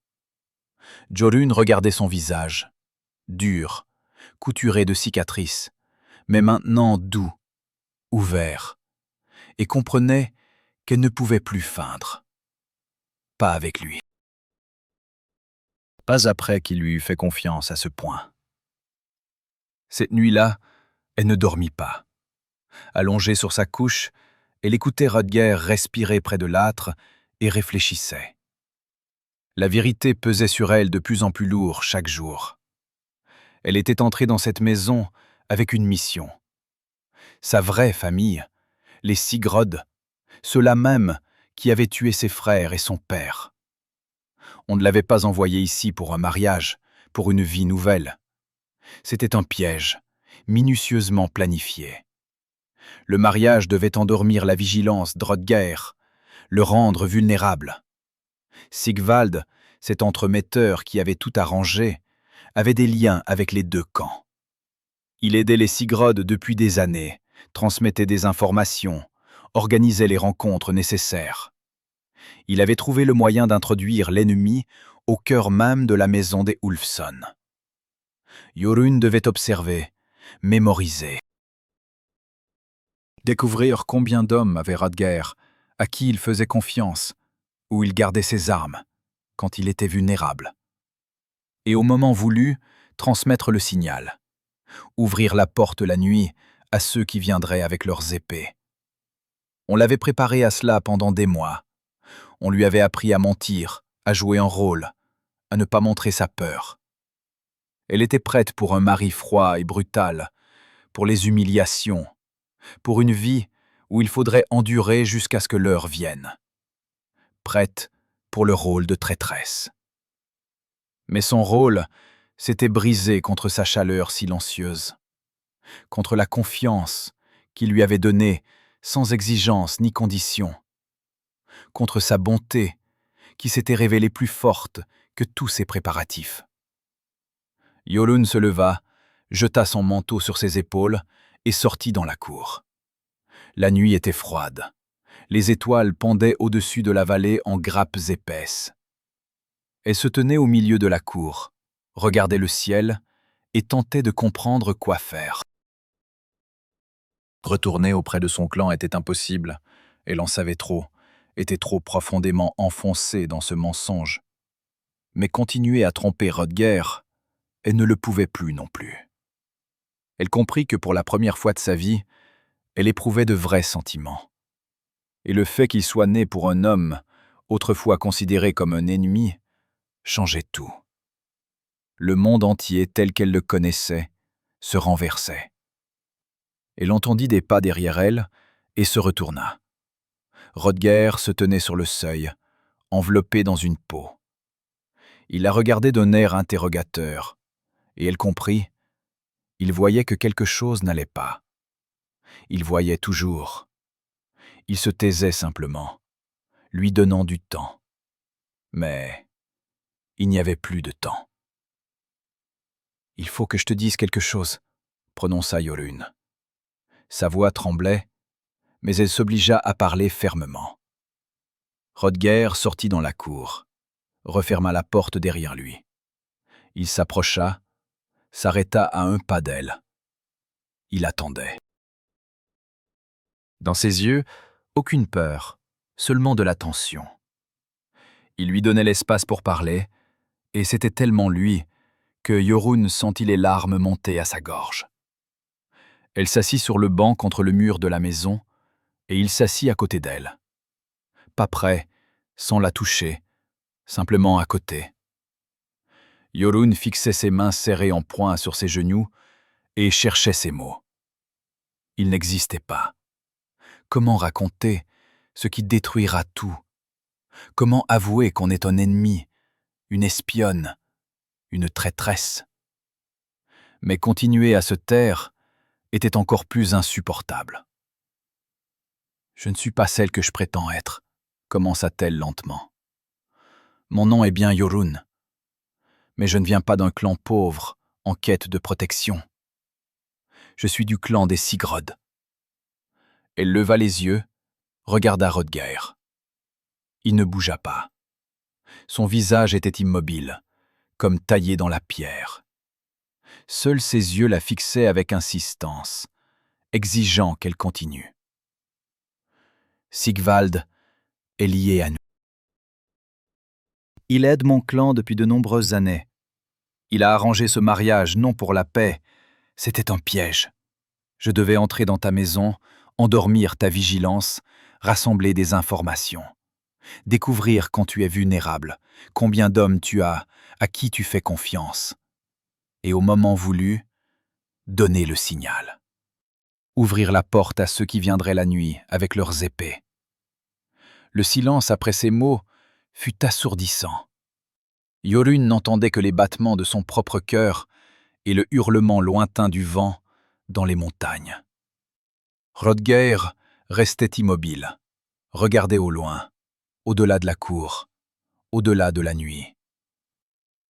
Jorunn regardait son visage, dur, couturé de cicatrices, mais maintenant doux, ouvert, et comprenait qu'elle ne pouvait plus feindre. Pas avec lui. Pas après qu'il lui eût fait confiance à ce point. Cette nuit-là, elle ne dormit pas. Allongée sur sa couche, elle écoutait Rutger respirer près de l'âtre et réfléchissait. La vérité pesait sur elle de plus en plus lourd chaque jour. Elle était entrée dans cette maison avec une mission. Sa vraie famille, les Sigrod, ceux-là même qui avaient tué ses frères et son père. On ne l'avait pas envoyée ici pour un mariage, pour une vie nouvelle. C'était un piège, minutieusement planifié. Le mariage devait endormir la vigilance d'Rutger, le rendre vulnérable. Sigvald, cet entremetteur qui avait tout arrangé, avait des liens avec les deux camps. Il aidait les Sigrod depuis des années, transmettait des informations, organisait les rencontres nécessaires. Il avait trouvé le moyen d'introduire l'ennemi au cœur même de la maison des Ulfson. Jorunn devait observer, mémoriser. Découvrir combien d'hommes avait Rutger, à qui il faisait confiance, où il gardait ses armes, quand il était vulnérable. Et au moment voulu, transmettre le signal. Ouvrir la porte la nuit à ceux qui viendraient avec leurs épées. On l'avait préparé à cela pendant des mois. On lui avait appris à mentir, à jouer un rôle, à ne pas montrer sa peur. Elle était prête pour un mari froid et brutal, pour les humiliations, pour une vie où il faudrait endurer jusqu'à ce que l'heure vienne. Prête pour le rôle de traîtresse. Mais son rôle s'était brisé contre sa chaleur silencieuse, contre la confiance qu'il lui avait donnée sans exigence ni condition, contre sa bonté qui s'était révélée plus forte que tous ses préparatifs. Jorunn se leva, jeta son manteau sur ses épaules et sortit dans la cour. La nuit était froide. Les étoiles pendaient au-dessus de la vallée en grappes épaisses. Elle se tenait au milieu de la cour, regardait le ciel et tentait de comprendre quoi faire. Retourner auprès de son clan était impossible. Elle en savait trop, était trop profondément enfoncée dans ce mensonge. Mais continuer à tromper Rutger, elle ne le pouvait plus non plus. Elle comprit que pour la première fois de sa vie, elle éprouvait de vrais sentiments. Et le fait qu'il soit né pour un homme, autrefois considéré comme un ennemi, changeait tout. Le monde entier, tel qu'elle le connaissait, se renversait. Elle entendit des pas derrière elle et se retourna. Rutger se tenait sur le seuil, enveloppé dans une peau. Il la regardait d'un air interrogateur, et elle comprit. Il voyait que quelque chose n'allait pas. Il voyait toujours. Il se taisait simplement, lui donnant du temps. Mais il n'y avait plus de temps. « Il faut que je te dise quelque chose », prononça Jorunn. Sa voix tremblait, mais elle s'obligea à parler fermement. Rutger sortit dans la cour, referma la porte derrière lui. Il s'approcha, s'arrêta à un pas d'elle. Il attendait. Dans ses yeux, aucune peur, seulement de l'attention. Il lui donnait l'espace pour parler, et c'était tellement lui que Jorunn sentit les larmes monter à sa gorge. Elle s'assit sur le banc contre le mur de la maison, et il s'assit à côté d'elle. Pas près, sans la toucher, simplement à côté. Jorunn fixait ses mains serrées en poing sur ses genoux et cherchait ses mots. Il n'existait pas. Comment raconter ce qui détruira tout? Comment avouer qu'on est un ennemi, une espionne, une traîtresse? Mais continuer à se taire était encore plus insupportable. « Je ne suis pas celle que je prétends être », commença-t-elle lentement. « Mon nom est bien Jorunn, mais je ne viens pas d'un clan pauvre en quête de protection. Je suis du clan des Sigrod. » Elle leva les yeux, regarda Rutger. Il ne bougea pas. Son visage était immobile, comme taillés dans la pierre. Seuls ses yeux la fixaient avec insistance, exigeant qu'elle continue. Sigvald est lié à nous. Il aide mon clan depuis de nombreuses années. Il a arrangé ce mariage non pour la paix, c'était un piège. Je devais entrer dans ta maison, endormir ta vigilance, rassembler des informations. Découvrir quand tu es vulnérable, combien d'hommes tu as, à qui tu fais confiance. Et au moment voulu, donner le signal. Ouvrir la porte à ceux qui viendraient la nuit avec leurs épées. Le silence après ces mots fut assourdissant. Jorunn n'entendait que les battements de son propre cœur et le hurlement lointain du vent dans les montagnes. Hroðgeir restait immobile, regardait au loin, au-delà de la cour, au-delà de la nuit.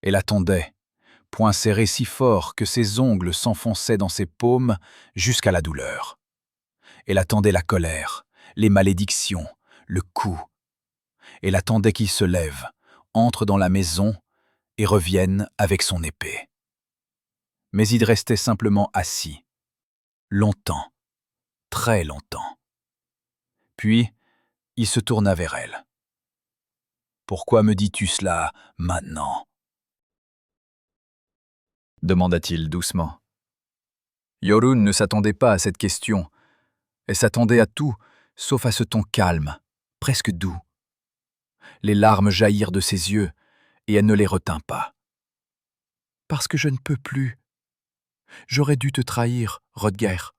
Elle attendait, poing serré si fort que ses ongles s'enfonçaient dans ses paumes jusqu'à la douleur. Elle attendait la colère, les malédictions, le coup. Elle attendait qu'il se lève, entre dans la maison et revienne avec son épée. Mais il restait simplement assis, longtemps, très longtemps. Puis, il se tourna vers elle. « Pourquoi me dis-tu cela maintenant ?» demanda-t-il doucement. Jorunn ne s'attendait pas à cette question. Elle s'attendait à tout, sauf à ce ton calme, presque doux. Les larmes jaillirent de ses yeux, et elle ne les retint pas. « Parce que je ne peux plus. J'aurais dû te trahir, Hroðgeir.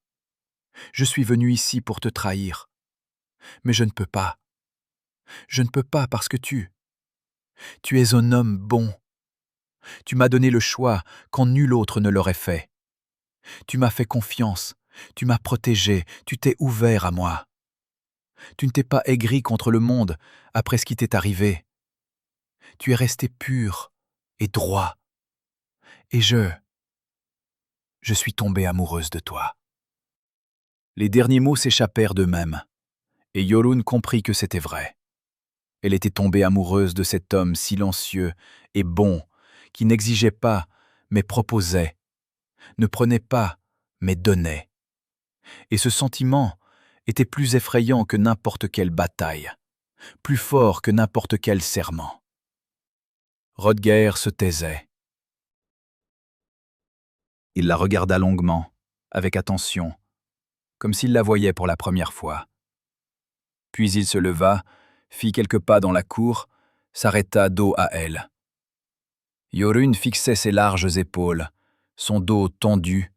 Je suis venu ici pour te trahir. Mais je ne peux pas. Je ne peux pas parce que tu es un homme bon. Tu m'as donné le choix quand nul autre ne l'aurait fait. Tu m'as fait confiance, tu m'as protégé, tu t'es ouvert à moi. Tu ne t'es pas aigri contre le monde après ce qui t'est arrivé. Tu es resté pur et droit. Et je suis tombée amoureuse de toi. » Les derniers mots s'échappèrent d'eux-mêmes, et Jorunn comprit que c'était vrai. Elle était tombée amoureuse de cet homme silencieux et bon, qui n'exigeait pas, mais proposait, ne prenait pas, mais donnait. Et ce sentiment était plus effrayant que n'importe quelle bataille, plus fort que n'importe quel serment. Hroðgeir se taisait. Il la regarda longuement, avec attention, comme s'il la voyait pour la première fois. Puis il se leva, fit quelques pas dans la cour, s'arrêta dos à elle. Jorunn fixait ses larges épaules, son dos tendu,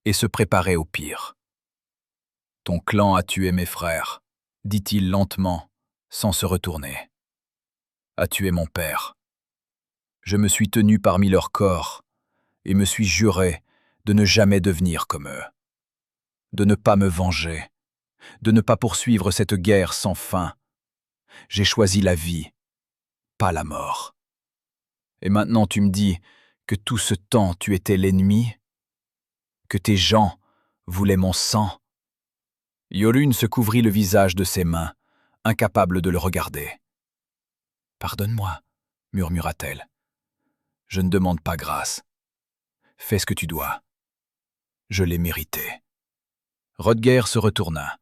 et se préparait au pire. « Ton clan a tué mes frères, » dit-il lentement, sans se retourner. « A tué mon père. Je me suis tenu parmi leurs corps, et me suis juré de ne jamais devenir comme eux, de ne pas me venger, de ne pas poursuivre cette guerre sans fin. J'ai choisi la vie, pas la mort. Et maintenant tu me dis que tout ce temps tu étais l'ennemi, que tes gens voulaient mon sang. » Jorunn se couvrit le visage de ses mains, incapable de le regarder. « Pardonne-moi, » murmura-t-elle. « Je ne demande pas grâce. Fais ce que tu dois. Je l'ai mérité. » Hroðgeir se retourna.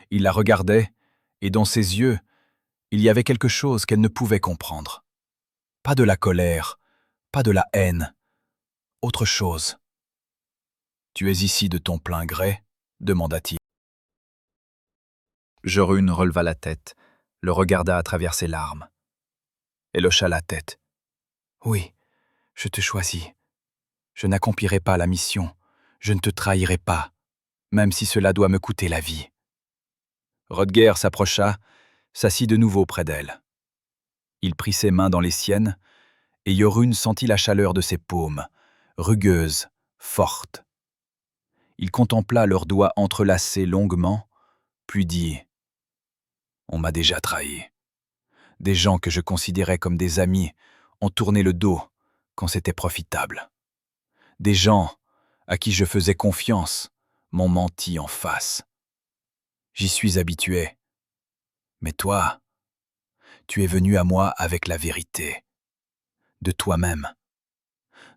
Il la regardait, et dans ses yeux, il y avait quelque chose qu'elle ne pouvait comprendre. Pas de la colère, pas de la haine, autre chose. « Tu es ici de ton plein gré ?» demanda-t-il. Jorunn releva la tête, le regarda à travers ses larmes. Elle hocha la tête. « Oui, je te choisis. Je n'accomplirai pas la mission, je ne te trahirai pas, même si cela doit me coûter la vie. » Hroðgeir s'approcha, s'assit de nouveau près d'elle. Il prit ses mains dans les siennes, et Jorunn sentit la chaleur de ses paumes, rugueuses, fortes. Il contempla leurs doigts entrelacés longuement, puis dit « On m'a déjà trahi. Des gens que je considérais comme des amis ont tourné le dos quand c'était profitable. Des gens à qui je faisais confiance m'ont menti en face. J'y suis habitué. Mais toi, tu es venu à moi avec la vérité. De toi-même,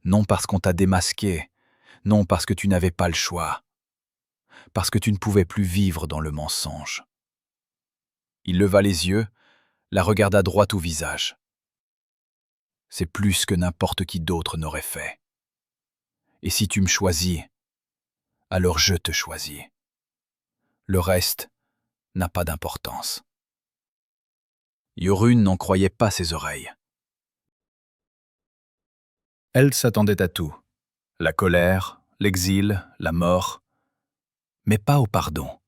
non parce qu'on t'a démasqué, non parce que tu n'avais pas le choix, parce que tu ne pouvais plus vivre dans le mensonge. Il leva les yeux, la regarda droit au visage. C'est plus que n'importe qui d'autre n'aurait fait. Et si tu me choisis, alors je te choisis. Le reste n'a pas d'importance. Jorunn n'en croyait pas ses oreilles. Elle s'attendait à tout. La colère, l'exil, la mort. Mais pas au pardon.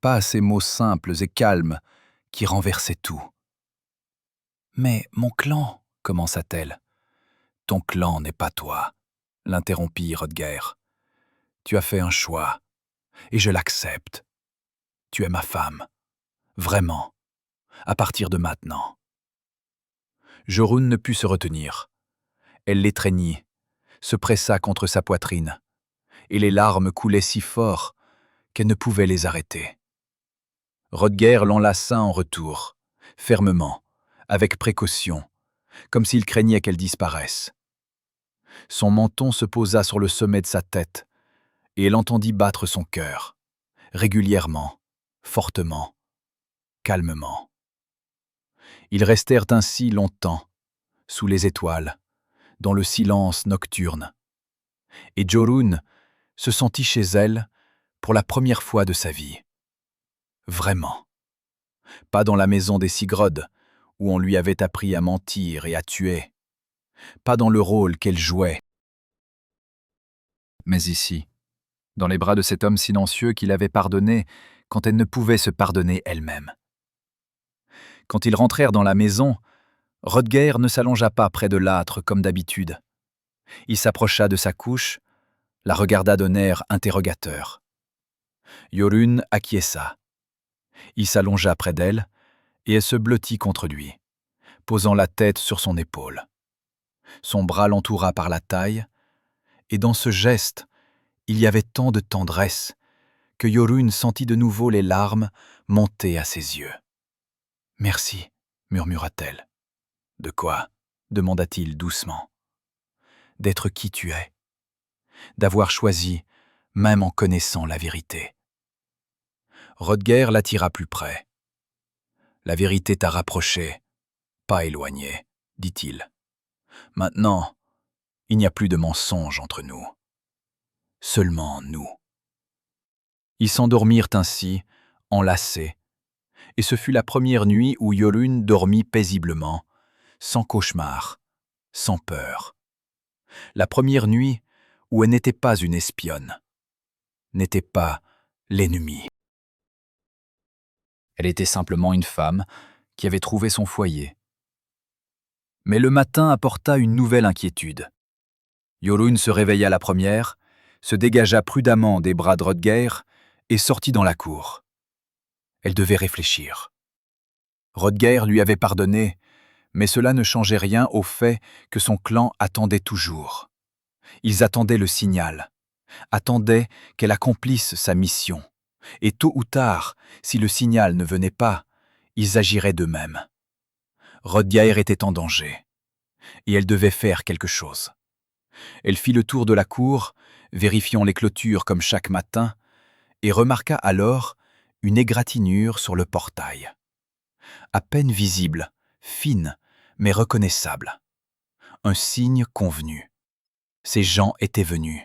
Pas à ces mots simples et calmes qui renversaient tout. « Mais mon clan, commença-t-elle. « Ton clan n'est pas toi, l'interrompit Rodger. Tu as fait un choix, et je l'accepte. Tu es ma femme, vraiment, à partir de maintenant. » Jorunn ne put se retenir. Elle l'étreignit, se pressa contre sa poitrine, et les larmes coulaient si fort qu'elle ne pouvait les arrêter. Rodger l'enlaça en retour, fermement, avec précaution, comme s'il craignait qu'elle disparaisse. Son menton se posa sur le sommet de sa tête, et elle entendit battre son cœur, régulièrement, fortement, calmement. Ils restèrent ainsi longtemps, sous les étoiles, dans le silence nocturne. Et Jorunn se sentit chez elle pour la première fois de sa vie. Vraiment. Pas dans la maison des Sigrod, où on lui avait appris à mentir et à tuer. Pas dans le rôle qu'elle jouait. Mais ici, dans les bras de cet homme silencieux qui l'avait pardonné quand elle ne pouvait se pardonner elle-même. Quand ils rentrèrent dans la maison, Rodger ne s'allongea pas près de l'âtre comme d'habitude. Il s'approcha de sa couche, la regarda d'un air interrogateur. Jorunn acquiesça. Il s'allongea près d'elle, et elle se blottit contre lui, posant la tête sur son épaule. Son bras l'entoura par la taille, et dans ce geste, il y avait tant de tendresse que Jorunn sentit de nouveau les larmes monter à ses yeux. « Merci, murmura-t-elle. « De quoi ?» demanda-t-il doucement. « D'être qui tu es, d'avoir choisi, même en connaissant la vérité. » Rodger l'attira plus près. « La vérité t'a rapproché, pas éloigné, dit-il. Maintenant, il n'y a plus de mensonges entre nous. Seulement nous. » Ils s'endormirent ainsi, enlacés, et ce fut la première nuit où Jorunn dormit paisiblement, sans cauchemar, sans peur. La première nuit où elle n'était pas une espionne, n'était pas l'ennemi. Elle était simplement une femme qui avait trouvé son foyer. Mais le matin apporta une nouvelle inquiétude. Jorunn se réveilla la première, se dégagea prudemment des bras de Rodger et sortit dans la cour. Elle devait réfléchir. Rodger lui avait pardonné, mais cela ne changeait rien au fait que son clan attendait toujours. Ils attendaient le signal, attendaient qu'elle accomplisse sa mission. Et tôt ou tard, si le signal ne venait pas, ils agiraient d'eux-mêmes. Rodger était en danger, et elle devait faire quelque chose. Elle fit le tour de la cour, vérifiant les clôtures comme chaque matin, et remarqua alors une égratignure sur le portail. À peine visible, fine, mais reconnaissable. Un signe convenu. Ces gens étaient venus.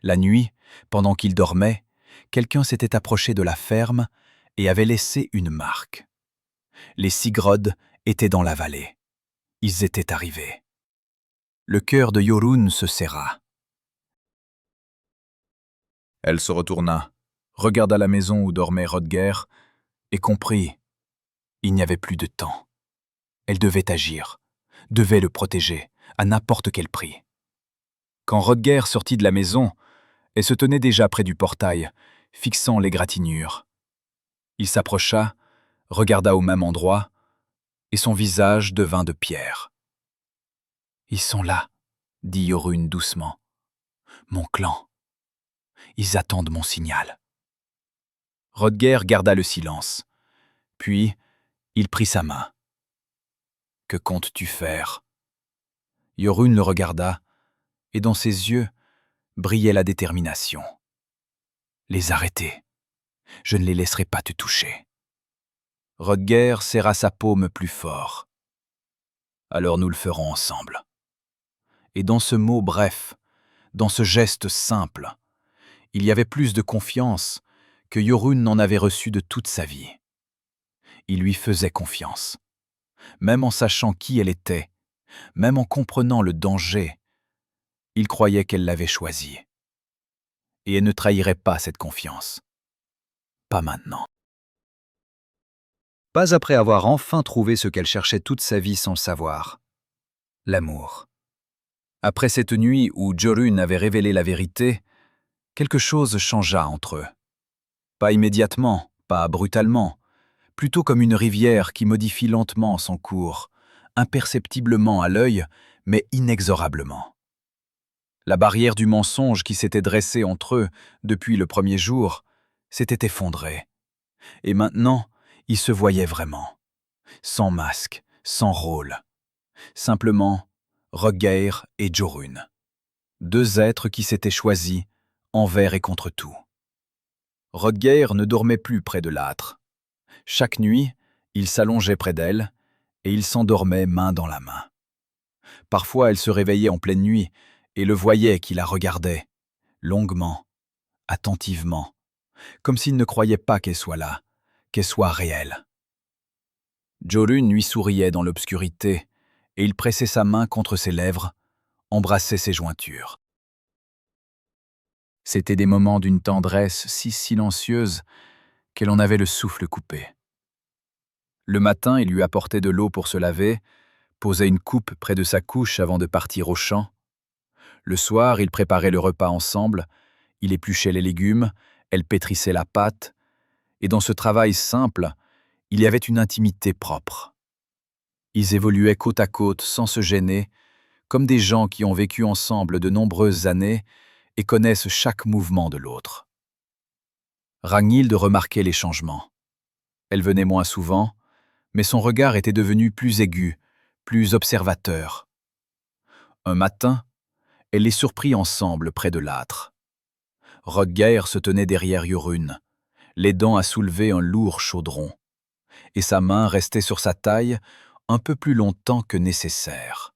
La nuit, pendant qu'ils dormaient, quelqu'un s'était approché de la ferme et avait laissé une marque. Les Sigrod étaient dans la vallée. Ils étaient arrivés. Le cœur de Jorunn se serra. Elle se retourna, regarda la maison où dormait Rodger et comprit. Il n'y avait plus de temps. Elle devait agir, devait le protéger, à n'importe quel prix. Quand Rodger sortit de la maison, elle se tenait déjà près du portail, fixant l'égratignure. Il s'approcha, regarda au même endroit, et son visage devint de pierre. « Ils sont là, » dit Jorunn doucement. « Mon clan. Ils attendent mon signal. » Rodger garda le silence. Puis, il prit sa main. « Que comptes-tu faire ?» Jorunn le regarda, et dans ses yeux brillait la détermination. « Les arrêter. Je ne les laisserai pas te toucher. » Rhodger serra sa paume plus fort. « Alors nous le ferons ensemble. » Et dans ce mot bref, dans ce geste simple, il y avait plus de confiance que Jorunn n'en avait reçu de toute sa vie. Il lui faisait confiance. Même en sachant qui elle était, même en comprenant le danger, il croyait qu'elle l'avait choisi. Et elle ne trahirait pas cette confiance. Pas maintenant. Pas après avoir enfin trouvé ce qu'elle cherchait toute sa vie sans le savoir. L'amour. Après cette nuit où Jorunn avait révélé la vérité, quelque chose changea entre eux. Pas immédiatement, pas brutalement, plutôt comme une rivière qui modifie lentement son cours, imperceptiblement à l'œil, mais inexorablement. La barrière du mensonge qui s'était dressée entre eux depuis le premier jour s'était effondrée. Et maintenant, ils se voyaient vraiment. Sans masque, sans rôle. Simplement, Rhodger et Jorunn. Deux êtres qui s'étaient choisis, envers et contre tout. Rhodger ne dormait plus près de l'âtre. Chaque nuit, il s'allongeait près d'elle, et il s'endormait main dans la main. Parfois, elle se réveillait en pleine nuit, et le voyait qui la regardait, longuement, attentivement, comme s'il ne croyait pas qu'elle soit là, qu'elle soit réelle. Jorunn lui souriait dans l'obscurité, et il pressait sa main contre ses lèvres, embrassait ses jointures. C'étaient des moments d'une tendresse si silencieuse qu'elle en avait le souffle coupé. Le matin, il lui apportait de l'eau pour se laver, posait une coupe près de sa couche avant de partir au champ. Le soir, ils préparaient le repas ensemble, il épluchait les légumes, elle pétrissait la pâte, et dans ce travail simple, il y avait une intimité propre. Ils évoluaient côte à côte sans se gêner, comme des gens qui ont vécu ensemble de nombreuses années et connaissent chaque mouvement de l'autre. Ragnhild remarquait les changements. Elle venait moins souvent, mais son regard était devenu plus aigu, plus observateur. Un matin, elle les surprit ensemble près de l'âtre. Rhodger se tenait derrière Jorunn, l'aidant à soulever un lourd chaudron, et sa main restait sur sa taille un peu plus longtemps que nécessaire.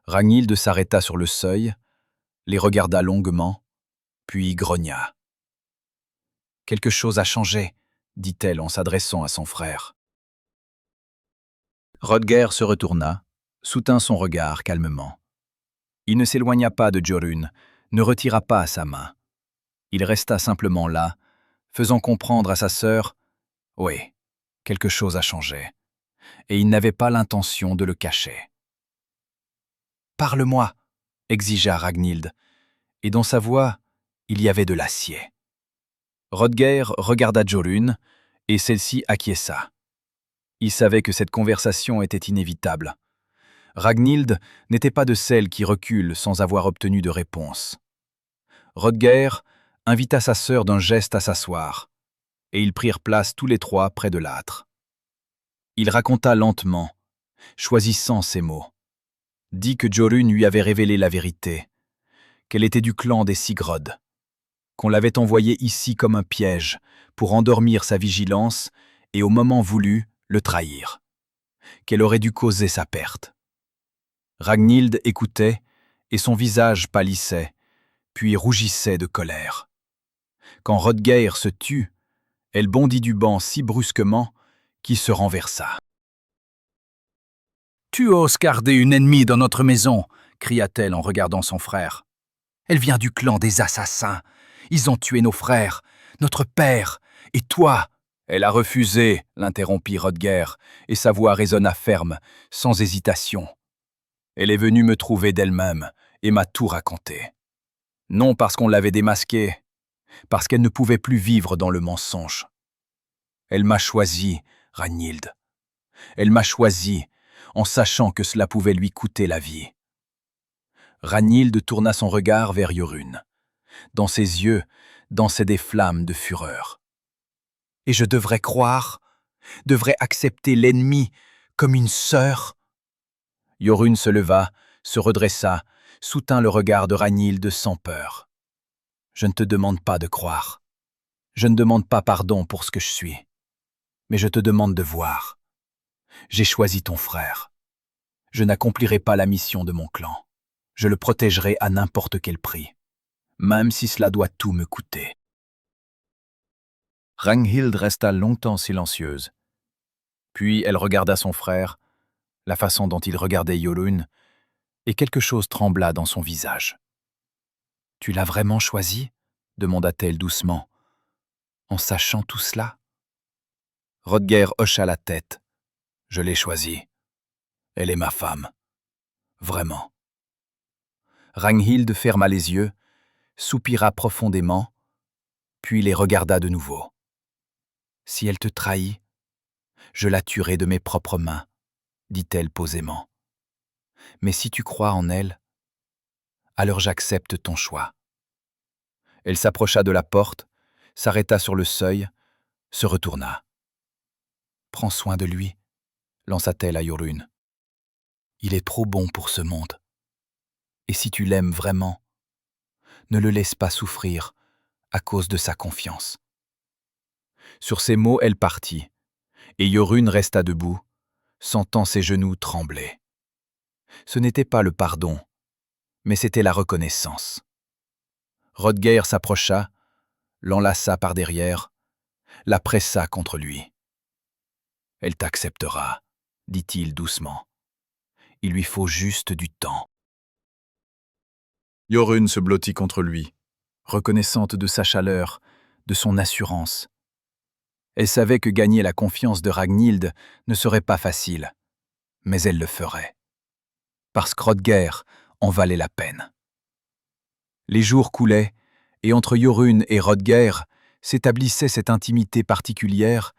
Ragnhild s'arrêta sur le seuil, les regarda longuement, puis grogna. « Quelque chose a changé, » dit-elle en s'adressant à son frère. Rhodger se retourna, soutint son regard calmement. Il ne s'éloigna pas de Jorunn, ne retira pas sa main. Il resta simplement là, faisant comprendre à sa sœur « Oui, quelque chose a changé. » Et il n'avait pas l'intention de le cacher. « Parle-moi » exigea Ragnhild, et dans sa voix, il y avait de l'acier. Rhodger regarda Jorunn, et celle-ci acquiesça. Il savait que cette conversation était inévitable. Ragnhild n'était pas de celles qui reculent sans avoir obtenu de réponse. Rhodger invita sa sœur d'un geste à s'asseoir, et ils prirent place tous les trois près de l'âtre. Il raconta lentement, choisissant ses mots. Dit que Jorunn lui avait révélé la vérité, qu'elle était du clan des Sigrod, qu'on l'avait envoyée ici comme un piège pour endormir sa vigilance et au moment voulu le trahir, qu'elle aurait dû causer sa perte. Ragnhild écoutait et son visage pâlissait, puis rougissait de colère. Quand Rhodger se tut, elle bondit du banc si brusquement qu'il se renversa. « Tu oses garder une ennemie dans notre maison !» cria-t-elle en regardant son frère. « Elle vient du clan des assassins. Ils ont tué nos frères, notre père, et toi !» Elle a refusé, l'interrompit Rhodger, et sa voix résonna ferme, sans hésitation. Elle est venue me trouver d'elle-même et m'a tout raconté. Non parce qu'on l'avait démasquée, parce qu'elle ne pouvait plus vivre dans le mensonge. Elle m'a choisi, Ragnhild. Elle m'a choisi, en sachant que cela pouvait lui coûter la vie. Ragnhild tourna son regard vers Jorunn. Dans ses yeux dansaient des flammes de fureur. Et je devrais croire, devrais accepter l'ennemi comme une sœur. Jorunn se leva, se redressa, soutint le regard de Ragnhild sans peur. « Je ne te demande pas de croire. Je ne demande pas pardon pour ce que je suis. Mais je te demande de voir. J'ai choisi ton frère. Je n'accomplirai pas la mission de mon clan. Je le protégerai à n'importe quel prix, même si cela doit tout me coûter. » Ragnhild resta longtemps silencieuse. Puis elle regarda son frère, la façon dont il regardait Jorunn, et quelque chose trembla dans son visage. « Tu l'as vraiment choisi ?» demanda-t-elle doucement. « En sachant tout cela ?» Hrodger hocha la tête. « Je l'ai choisie. Elle est ma femme. Vraiment. » Ragnhild ferma les yeux, soupira profondément, puis les regarda de nouveau. « Si elle te trahit, je la tuerai de mes propres mains, » dit-elle posément. « Mais si tu crois en elle, alors j'accepte ton choix. » Elle s'approcha de la porte, s'arrêta sur le seuil, se retourna. « Prends soin de lui, » lança-t-elle à Jorunn. « Il est trop bon pour ce monde. Et si tu l'aimes vraiment, ne le laisse pas souffrir à cause de sa confiance. » Sur ces mots, elle partit, et Jorunn resta debout, sentant ses genoux trembler. Ce n'était pas le pardon, mais c'était la reconnaissance. Hrodger s'approcha, l'enlaça par derrière, la pressa contre lui. « Elle t'acceptera, » dit-il doucement. « Il lui faut juste du temps. » Jorunn se blottit contre lui, reconnaissante de sa chaleur, de son assurance. Elle savait que gagner la confiance de Ragnhild ne serait pas facile, mais elle le ferait. Parce que Hrodger en valait la peine. Les jours coulaient, et entre Jorunn et Hrodger s'établissait cette intimité particulière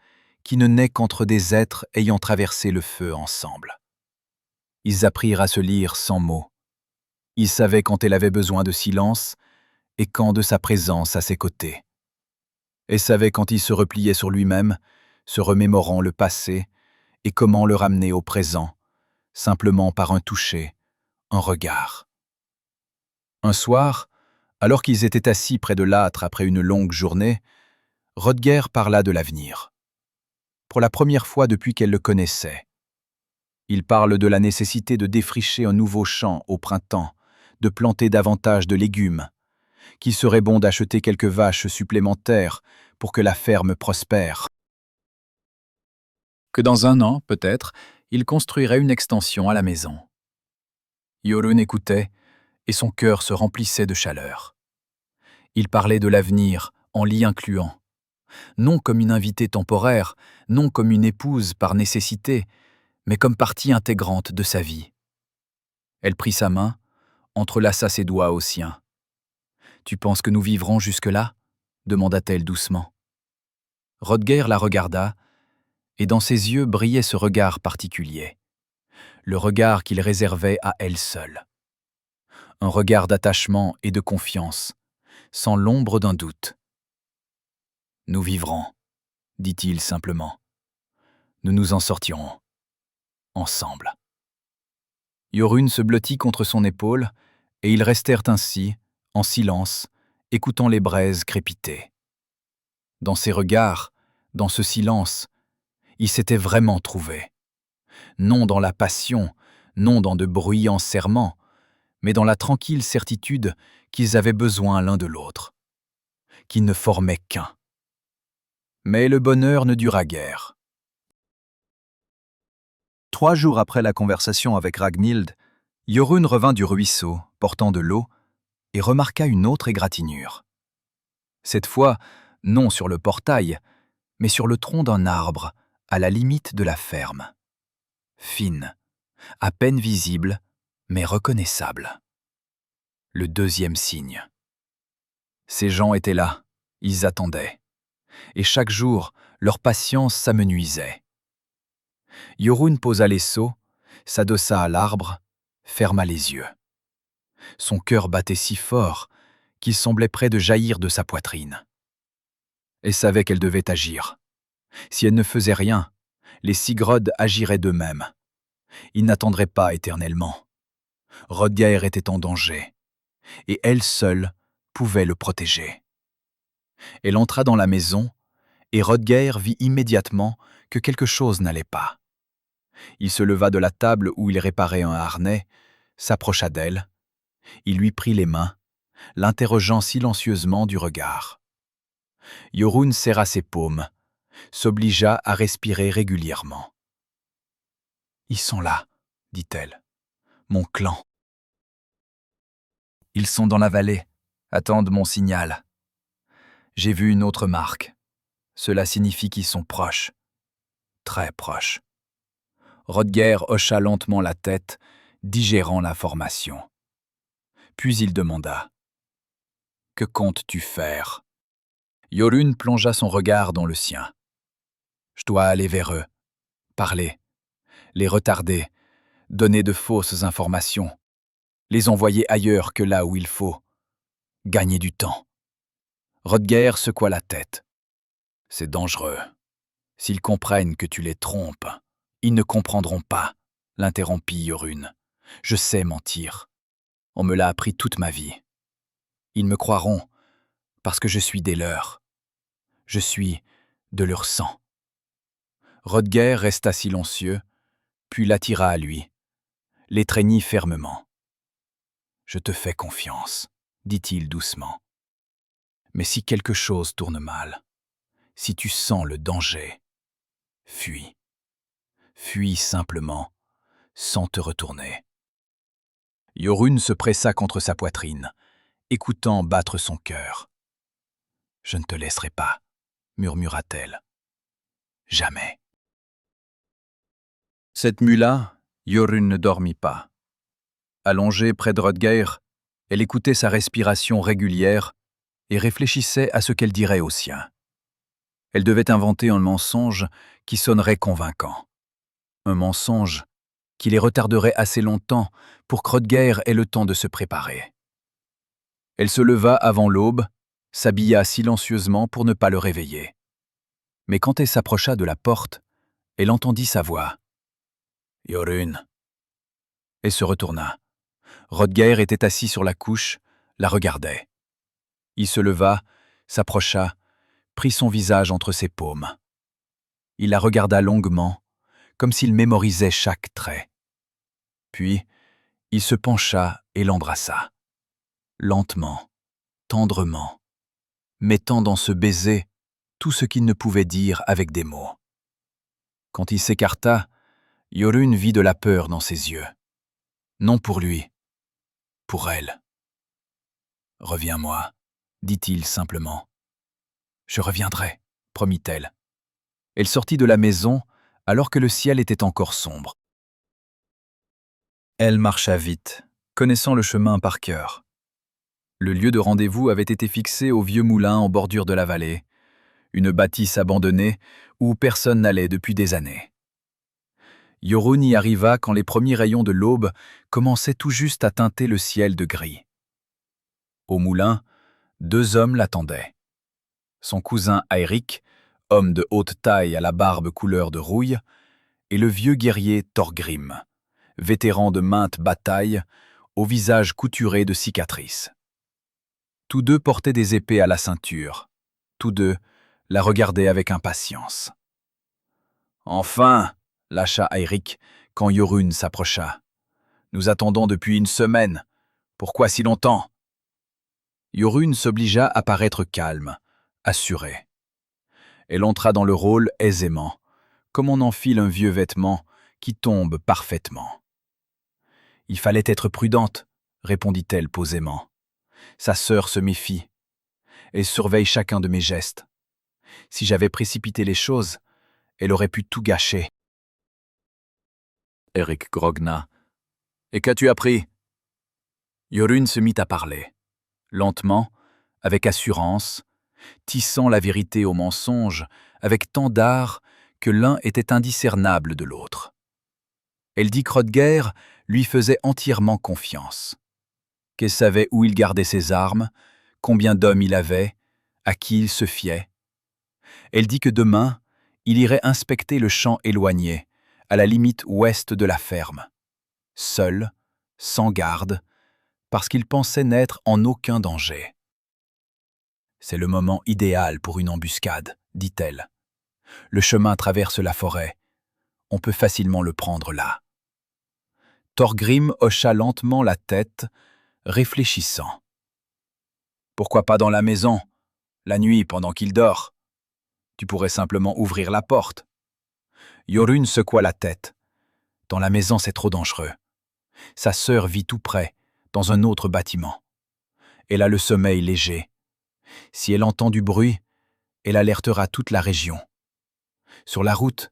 qui ne naît qu'entre des êtres ayant traversé le feu ensemble. Ils apprirent à se lire sans mots. Ils savaient quand elle avait besoin de silence et quand de sa présence à ses côtés. Elle savait quand il se repliait sur lui-même, se remémorant le passé et comment le ramener au présent, simplement par un toucher, un regard. Un soir, alors qu'ils étaient assis près de l'âtre après une longue journée, Hrodger parla de l'avenir. Pour la première fois depuis qu'elle le connaissait. Il parle de la nécessité de défricher un nouveau champ au printemps, de planter davantage de légumes, qu'il serait bon d'acheter quelques vaches supplémentaires pour que la ferme prospère. Que dans 1 an, peut-être, il construirait une extension à la maison. Jorunn écoutait, et son cœur se remplissait de chaleur. Il parlait de l'avenir en l'y incluant. Non comme une invitée temporaire, non comme une épouse par nécessité, mais comme partie intégrante de sa vie. Elle prit sa main, entrelaça ses doigts aux siens. « Tu penses que nous vivrons jusque-là » demanda-t-elle doucement. Hrodger la regarda, et dans ses yeux brillait ce regard particulier, le regard qu'il réservait à elle seule. Un regard d'attachement et de confiance, sans l'ombre d'un doute. « Nous vivrons, » dit-il simplement. « Nous nous en sortirons, ensemble. » Jorunn se blottit contre son épaule, et ils restèrent ainsi, en silence, écoutant les braises crépiter. Dans ces regards, dans ce silence, ils s'étaient vraiment trouvés. Non dans la passion, non dans de bruyants serments, mais dans la tranquille certitude qu'ils avaient besoin l'un de l'autre, qu'ils ne formaient qu'un. Mais le bonheur ne dura guère. 3 jours après la conversation avec Ragnhild, Jorunn revint du ruisseau, portant de l'eau, et remarqua une autre égratignure. Cette fois, non sur le portail, mais sur le tronc d'un arbre, à la limite de la ferme. Fine, à peine visible, mais reconnaissable. Le 2e signe. Ces gens étaient là, ils attendaient. Et chaque jour, leur patience s'amenuisait. Jorunn posa les seaux, s'adossa à l'arbre, ferma les yeux. Son cœur battait si fort qu'il semblait près de jaillir de sa poitrine. Elle savait qu'elle devait agir. Si elle ne faisait rien, les Sigrod agiraient d'eux-mêmes. Ils n'attendraient pas éternellement. Hrodgaer était en danger, et elle seule pouvait le protéger. Elle entra dans la maison, et Hrodgaer vit immédiatement que quelque chose n'allait pas. Il se leva de la table où il réparait un harnais, s'approcha d'elle, il lui prit les mains, l'interrogeant silencieusement du regard. Jorunn serra ses paumes, s'obligea à respirer régulièrement. « Ils sont là, dit-elle. Mon clan. Ils sont dans la vallée, attendent mon signal. J'ai vu une autre marque. Cela signifie qu'ils sont proches. Très proches. » Hrodgaer hocha lentement la tête, digérant l'information. Puis il demanda. « Que comptes-tu faire ?» Jorunn plongea son regard dans le sien. « Je dois aller vers eux, parler, les retarder, donner de fausses informations, les envoyer ailleurs que là où il faut, gagner du temps. » Hrodgaer secoua la tête. « C'est dangereux. S'ils comprennent que tu les trompes, ils ne comprendront pas, » l'interrompit Jorunn. « Je sais mentir. On me l'a appris toute ma vie. Ils me croiront parce que je suis des leurs. Je suis de leur sang. » Hrodgaer resta silencieux, puis l'attira à lui, l'étreignit fermement. « Je te fais confiance, » dit-il doucement. « Mais si quelque chose tourne mal, si tu sens le danger, fuis. Fuis simplement, sans te retourner. » Jorunn se pressa contre sa poitrine, écoutant battre son cœur. « Je ne te laisserai pas, » murmura-t-elle. « Jamais. » Cette nuit-là, Jorunn ne dormit pas. Allongée près de Hrodgaer, elle écoutait sa respiration régulière et réfléchissait à ce qu'elle dirait aux siens. Elle devait inventer un mensonge qui sonnerait convaincant. Un mensonge qui les retarderait assez longtemps pour qu'Hrodgaer ait le temps de se préparer. Elle se leva avant l'aube, s'habilla silencieusement pour ne pas le réveiller. Mais quand elle s'approcha de la porte, elle entendit sa voix. « Jorunn !» Elle se retourna. Hrodgaer était assis sur la couche, la regardait. Il se leva, s'approcha, prit son visage entre ses paumes. Il la regarda longuement, comme s'il mémorisait chaque trait. Puis, il se pencha et l'embrassa. Lentement, tendrement, mettant dans ce baiser tout ce qu'il ne pouvait dire avec des mots. Quand il s'écarta, Jorunn vit de la peur dans ses yeux. Non pour lui, pour elle. « Reviens-moi, » dit-il simplement. « Je reviendrai, » promit-elle. Elle sortit de la maison alors que le ciel était encore sombre. Elle marcha vite, connaissant le chemin par cœur. Le lieu de rendez-vous avait été fixé au vieux moulin en bordure de la vallée, une bâtisse abandonnée où personne n'allait depuis des années. Jorunn y arriva quand les premiers rayons de l'aube commençaient tout juste à teinter le ciel de gris. Au moulin, 2 hommes l'attendaient. Son cousin Eirik, homme de haute taille à la barbe couleur de rouille, et le vieux guerrier Thorgrim, vétéran de maintes batailles, au visage couturé de cicatrices. Tous deux portaient des épées à la ceinture. Tous deux la regardaient avec impatience. « Enfin !» lâcha Eirik quand Jorunn s'approcha. « Nous attendons depuis 1 semaine. Pourquoi si longtemps ?» Jorunn s'obligea à paraître calme, assurée. Elle entra dans le rôle aisément, comme on enfile un vieux vêtement qui tombe parfaitement. « Il fallait être prudente, » répondit-elle posément. « Sa sœur se méfie. Elle surveille chacun de mes gestes. Si j'avais précipité les choses, elle aurait pu tout gâcher. » Eirik grogna. « Et qu'as-tu appris ?» Jorunn se mit à parler, lentement, avec assurance, tissant la vérité au mensonge avec tant d'art que l'un était indiscernable de l'autre. Elle dit qu'Hrodgaer lui faisait entièrement confiance, qu'elle savait où il gardait ses armes, combien d'hommes il avait, à qui il se fiait. Elle dit que demain, il irait inspecter le champ éloigné, à la limite ouest de la ferme, seul, sans garde, parce qu'il pensait n'être en aucun danger. « C'est le moment idéal pour une embuscade, dit-elle. Le chemin traverse la forêt. On peut facilement le prendre là. » Thorgrim hocha lentement la tête, réfléchissant. « Pourquoi pas dans la maison, la nuit pendant qu'il dort? Tu pourrais simplement ouvrir la porte. » Jorunn secoua la tête. « Dans la maison, c'est trop dangereux. Sa sœur vit tout près, dans un autre bâtiment. Elle a le sommeil léger. Si elle entend du bruit, elle alertera toute la région. Sur la route,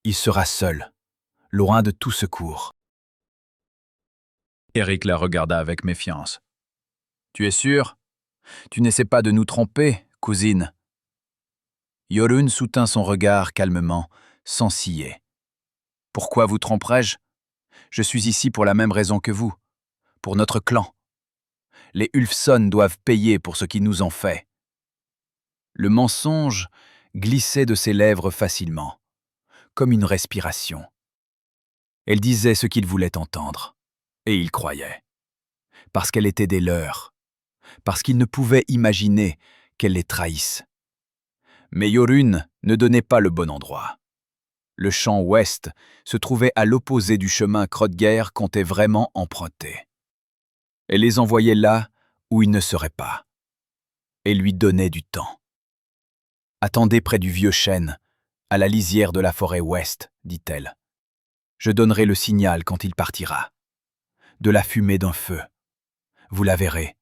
il sera seul, loin de tout secours. » Eric la regarda avec méfiance. « Tu es sûr? Tu n'essaies pas de nous tromper, cousine ?» Jorunn soutint son regard calmement, sans ciller. « Pourquoi vous tromperais-je? Je suis ici pour la même raison que vous, pour notre clan. Les Ulfson doivent payer pour ce qu'ils nous ont fait. » Le mensonge glissait de ses lèvres facilement, comme une respiration. Elle disait ce qu'il voulait entendre, et il croyait. Parce qu'elle était des leurs, parce qu'il ne pouvait imaginer qu'elle les trahisse. Mais Jorunn ne donnait pas le bon endroit. Le champ ouest se trouvait à l'opposé du chemin qu'Hrothgar comptait vraiment emprunter. Elle les envoyait là où ils ne seraient pas. Elle lui donnait du temps. « Attendez près du vieux chêne, à la lisière de la forêt ouest, dit-elle. Je donnerai le signal quand il partira. De la fumée d'un feu. Vous la verrez.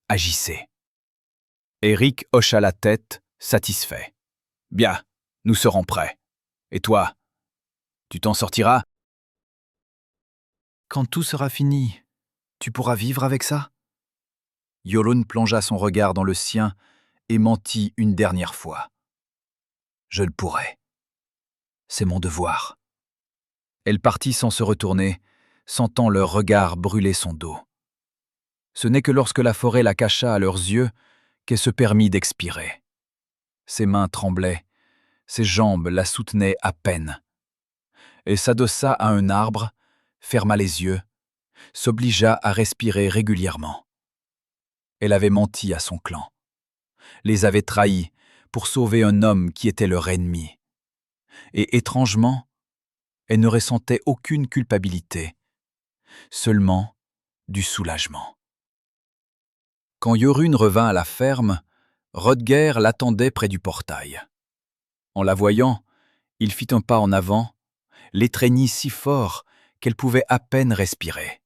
Agissez. » Eric hocha la tête, satisfait. « Bien, nous serons prêts. Et toi, tu t'en sortiras? » « Quand tout sera fini, tu pourras vivre avec ça ?» Jorunn plongea son regard dans le sien et mentit une dernière fois. « Je le pourrai. C'est mon devoir. » Elle partit sans se retourner, sentant leur regard brûler son dos. Ce n'est que lorsque la forêt la cacha à leurs yeux qu'elle se permit d'expirer. Ses mains tremblaient, ses jambes la soutenaient à peine. Elle s'adossa à un arbre, ferma les yeux, s'obligea à respirer régulièrement. Elle avait menti à son clan, les avait trahis pour sauver un homme qui était leur ennemi. Et étrangement, elle ne ressentait aucune culpabilité, seulement du soulagement. Quand Jorunn revint à la ferme, Hrothgar l'attendait près du portail. En la voyant, il fit un pas en avant, l'étreignit si fort qu'elle pouvait à peine respirer.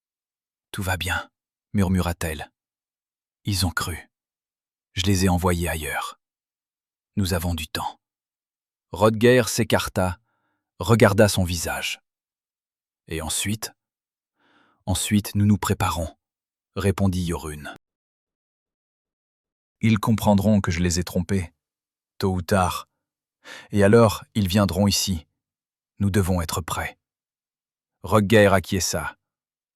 « Tout va bien, » murmura-t-elle. « Ils ont cru. Je les ai envoyés ailleurs. Nous avons du temps. » Hrothgar s'écarta, regarda son visage. « Et ensuite ? » ?»« Ensuite, nous nous préparons, » répondit Jorunn. « Ils comprendront que je les ai trompés, tôt ou tard. Et alors, ils viendront ici. Nous devons être prêts. » Hrothgar acquiesça.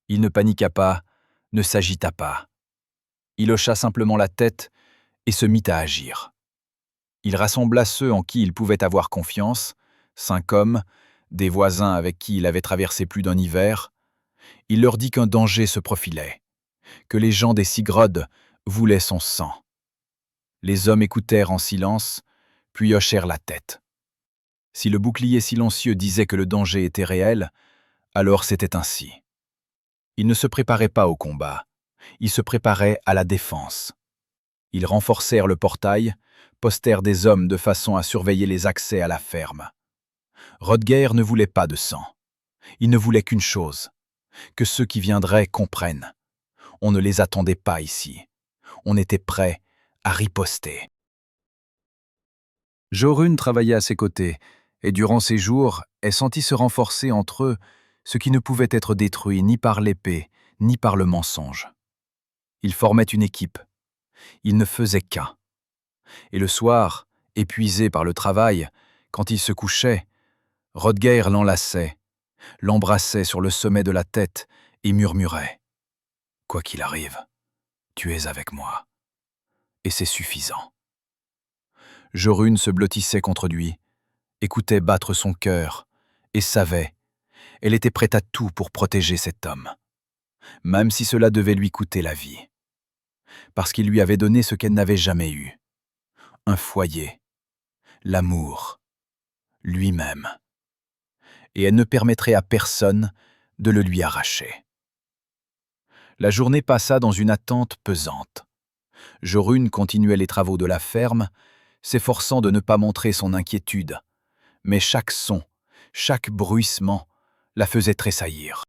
Il ne paniqua pas, ne s'agita pas. Il hocha simplement la tête et se mit à agir. Il rassembla ceux en qui il pouvait avoir confiance, 5 hommes, des voisins avec qui il avait traversé plus d'un hiver. Il leur dit qu'un danger se profilait, que les gens des Sigrod voulaient son sang. Les hommes écoutèrent en silence, puis hochèrent la tête. Si le bouclier silencieux disait que le danger était réel, alors c'était ainsi. Ils ne se préparaient pas au combat, ils se préparaient à la défense. Ils renforcèrent le portail, postèrent des hommes de façon à surveiller les accès à la ferme. Hrothgar ne voulait pas de sang. Il ne voulait qu'une chose, que ceux qui viendraient comprennent. On ne les attendait pas ici. On était prêt à riposter. Jorunn travaillait à ses côtés, et durant ces jours, elle sentit se renforcer entre eux ce qui ne pouvait être détruit ni par l'épée, ni par le mensonge. Ils formaient une équipe. Ils ne faisaient qu'un. Et le soir, épuisé par le travail, quand il se couchait, Hrothgar l'enlaçait, l'embrassait sur le sommet de la tête et murmurait « Quoi qu'il arrive, tu es avec moi. Et c'est suffisant. » Jorunn se blottissait contre lui, écoutait battre son cœur et savait, elle était prête à tout pour protéger cet homme. même si cela devait lui coûter la vie. Parce qu'il lui avait donné ce qu'elle n'avait jamais eu. Un foyer, l'amour, lui-même. Et elle ne permettrait à personne de le lui arracher. La journée passa dans une attente pesante. Jorunn continuait les travaux de la ferme, s'efforçant de ne pas montrer son inquiétude. Mais chaque son, chaque bruissement la faisait tressaillir.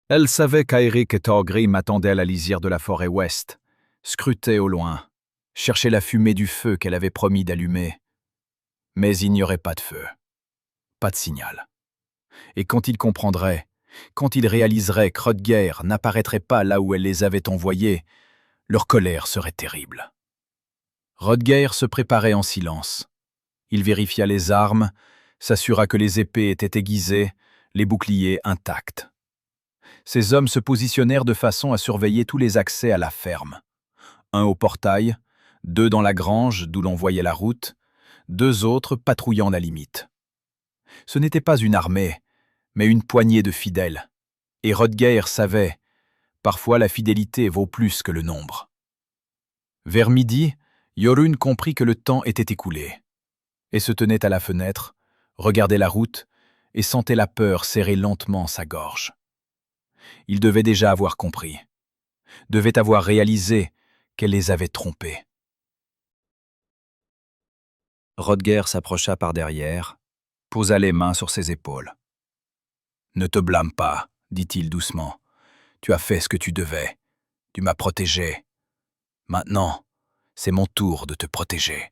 Elle savait qu'Eirik et Thorgrim attendaient à la lisière de la forêt ouest, scrutaient au loin, cherchaient la fumée du feu qu'elle avait promis d'allumer. Mais il n'y aurait pas de feu, pas de signal. Et quand ils comprendraient, quand ils réaliseraient que Hrodger n'apparaîtrait pas là où elle les avait envoyés, leur colère serait terrible. Hrodger se préparait en silence. Il vérifia les armes, s'assura que les épées étaient aiguisées, les boucliers intacts. Ces hommes se positionnèrent de façon à surveiller tous les accès à la ferme. Un au portail, 2 dans la grange d'où l'on voyait la route, 2 autres patrouillant la limite. Ce n'était pas une armée, mais une poignée de fidèles. Et Hrodger savait, parfois la fidélité vaut plus que le nombre. Vers midi, Jorunn comprit que le temps était écoulé, et se tenait à la fenêtre, regardait la route et sentait la peur serrer lentement sa gorge. Il devait déjà avoir compris, devait avoir réalisé qu'elle les avait trompés. Hrodger s'approcha par derrière, posa les mains sur ses épaules. « Ne te blâme pas, dit-il doucement. Tu as fait ce que tu devais. Tu m'as protégé. Maintenant, c'est mon tour de te protéger. »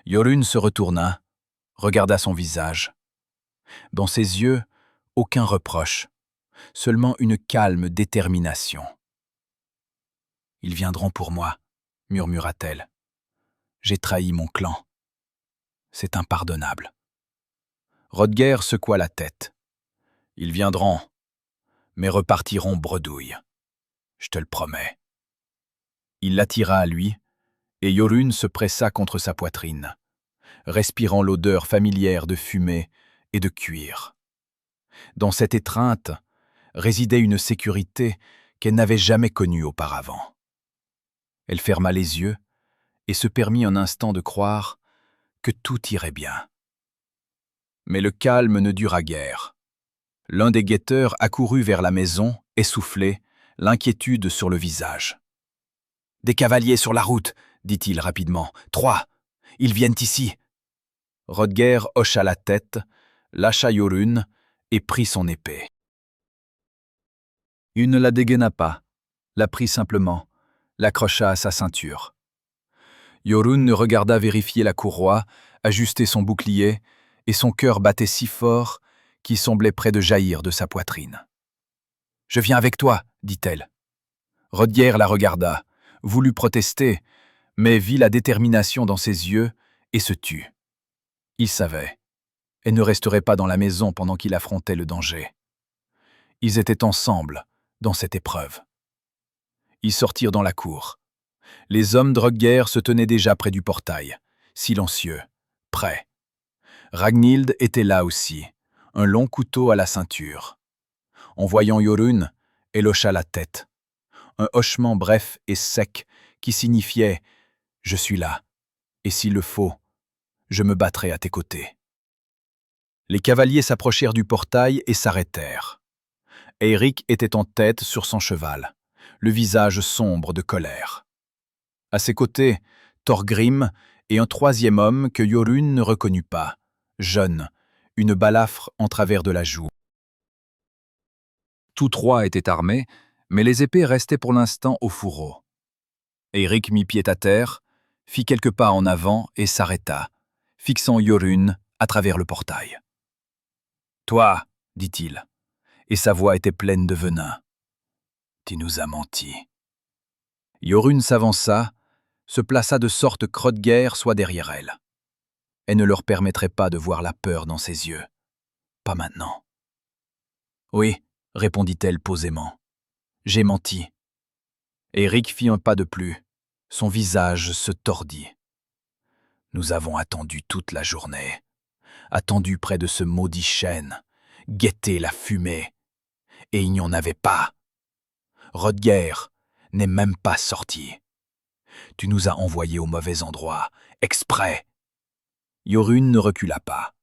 Jorunn se retourna, regarda son visage. Dans ses yeux, aucun reproche, seulement une calme détermination. « Ils viendront pour moi, » murmura-t-elle. « J'ai trahi mon clan. C'est impardonnable. » Hrodger secoua la tête. « Ils viendront, mais repartiront bredouille. Je te le promets. » Il l'attira à lui, et Jorunn se pressa contre sa poitrine, respirant l'odeur familière de fumée et de cuir. Dans cette étreinte résidait une sécurité qu'elle n'avait jamais connue auparavant. Elle ferma les yeux et se permit un instant de croire que tout irait bien. Mais le calme ne dura guère. L'un des guetteurs accourut vers la maison, essoufflé, l'inquiétude sur le visage. « Des cavaliers sur la route !» dit-il rapidement. « 3 ! Ils viennent ici !» Hrodger hocha la tête, lâcha Jorunn et prit son épée. Il ne la dégaina pas, la prit simplement, l'accrocha à sa ceinture. Jorunn regarda vérifier la courroie, ajuster son bouclier, et son cœur battait si fort qu'il semblait près de jaillir de sa poitrine. « Je viens avec toi, » dit-elle. Hrodger la regarda, voulut protester, mais vit la détermination dans ses yeux et se tut. Il savait. Elle ne resterait pas dans la maison pendant qu'il affrontait le danger. Ils étaient ensemble dans cette épreuve. Ils sortirent dans la cour. Les hommes de Hrodger se tenaient déjà près du portail, silencieux, prêts. Ragnhild était là aussi, un long couteau à la ceinture. En voyant Jorunn, elle hocha la tête. Un hochement bref et sec qui signifiait « Je suis là, et s'il le faut, je me battrai à tes côtés. » Les cavaliers s'approchèrent du portail et s'arrêtèrent. Eirik était en tête sur son cheval, le visage sombre de colère. À ses côtés, Thorgrim et un 3e homme que Jorunn ne reconnut pas, jeune, une balafre en travers de la joue. Tous 3 étaient armés, mais les épées restaient pour l'instant au fourreau. Eirik mit pied à terre, fit quelques pas en avant et s'arrêta, fixant Jorunn à travers le portail. « Toi, dit-il, et sa voix était pleine de venin. Tu nous as menti. » Jorunn s'avança, se plaça de sorte qu'Hrodger soit derrière elle. Elle ne leur permettrait pas de voir la peur dans ses yeux. Pas maintenant. « Oui, » répondit-elle posément. « J'ai menti. » Eirik fit un pas de plus. Son visage se tordit. « Nous avons attendu toute la journée. Attendu près de ce maudit chêne. Guetté la fumée. Et il n'y en avait pas. Rodger n'est même pas sorti. Tu nous as envoyés au mauvais endroit, exprès. Jorunn ne recula pas.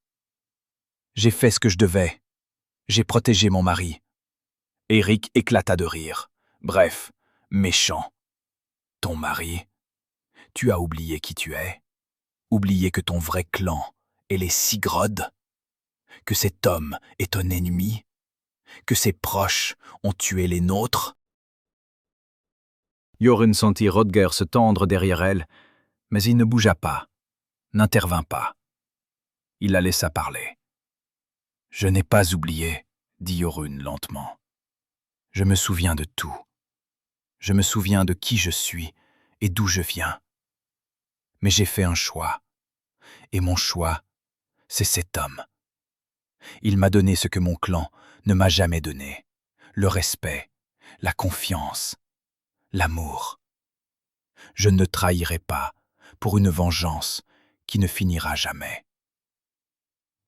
J'ai fait ce que je devais. J'ai protégé mon mari. Eirik éclata de rire. Bref, méchant. Ton mari? Tu as oublié qui tu es? Oublié que ton vrai clan est les Sigurd? Que cet homme est ton ennemi? Que ses proches ont tué les nôtres? Jorunn sentit Rodger se tendre derrière elle, mais il ne bougea pas, n'intervint pas. Il la laissa parler. « Je n'ai pas oublié, » dit Jorunn lentement. « Je me souviens de tout. Je me souviens de qui je suis et d'où je viens. Mais j'ai fait un choix, et mon choix, c'est cet homme. Il m'a donné ce que mon clan ne m'a jamais donné, le respect, la confiance, l'amour. Je ne trahirai pas pour une vengeance qui ne finira jamais. »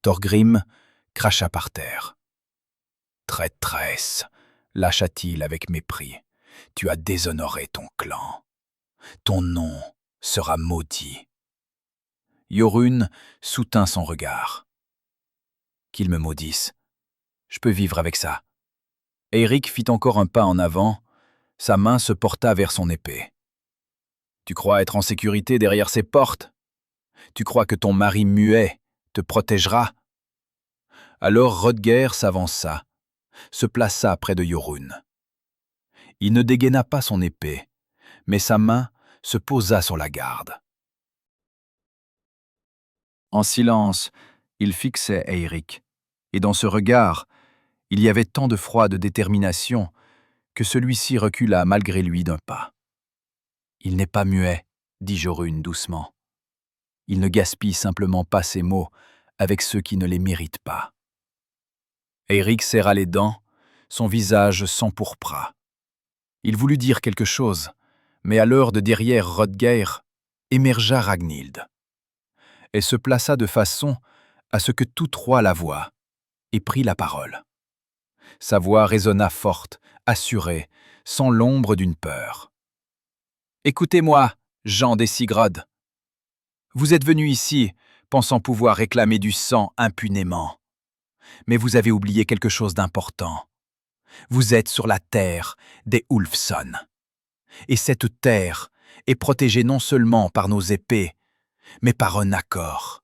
Thorgrim cracha par terre. « Traîtresse, lâcha-t-il avec mépris, tu as déshonoré ton clan. Ton nom sera maudit. » Jorunn soutint son regard. « Qu'il me maudisse. Je peux vivre avec ça. » Eirik fit encore un pas en avant, sa main se porta vers son épée. « Tu crois être en sécurité derrière ces portes? Tu crois que ton mari muet te protégera? » Alors Rodger s'avança, se plaça près de Jorunn. Il ne dégaina pas son épée, mais sa main se posa sur la garde. En silence, il fixait Eirik, et dans ce regard, il y avait tant de froide détermination que celui-ci recula malgré lui d'un pas. « Il n'est pas muet, » dit Jorunn doucement. « Il ne gaspille simplement pas ses mots avec ceux qui ne les méritent pas. » Eirik serra les dents, son visage s'empourpra. Il voulut dire quelque chose, mais alors de derrière Rodger émergea Ragnhild. Elle se plaça de façon à ce que tous trois la voient, et prit la parole. Sa voix résonna forte, assurée, sans l'ombre d'une peur. « Écoutez-moi, gens des Sigurd. Vous êtes venus ici, pensant pouvoir réclamer du sang impunément. Mais vous avez oublié quelque chose d'important. Vous êtes sur la terre des Ulfson. Et cette terre est protégée non seulement par nos épées, mais par un accord.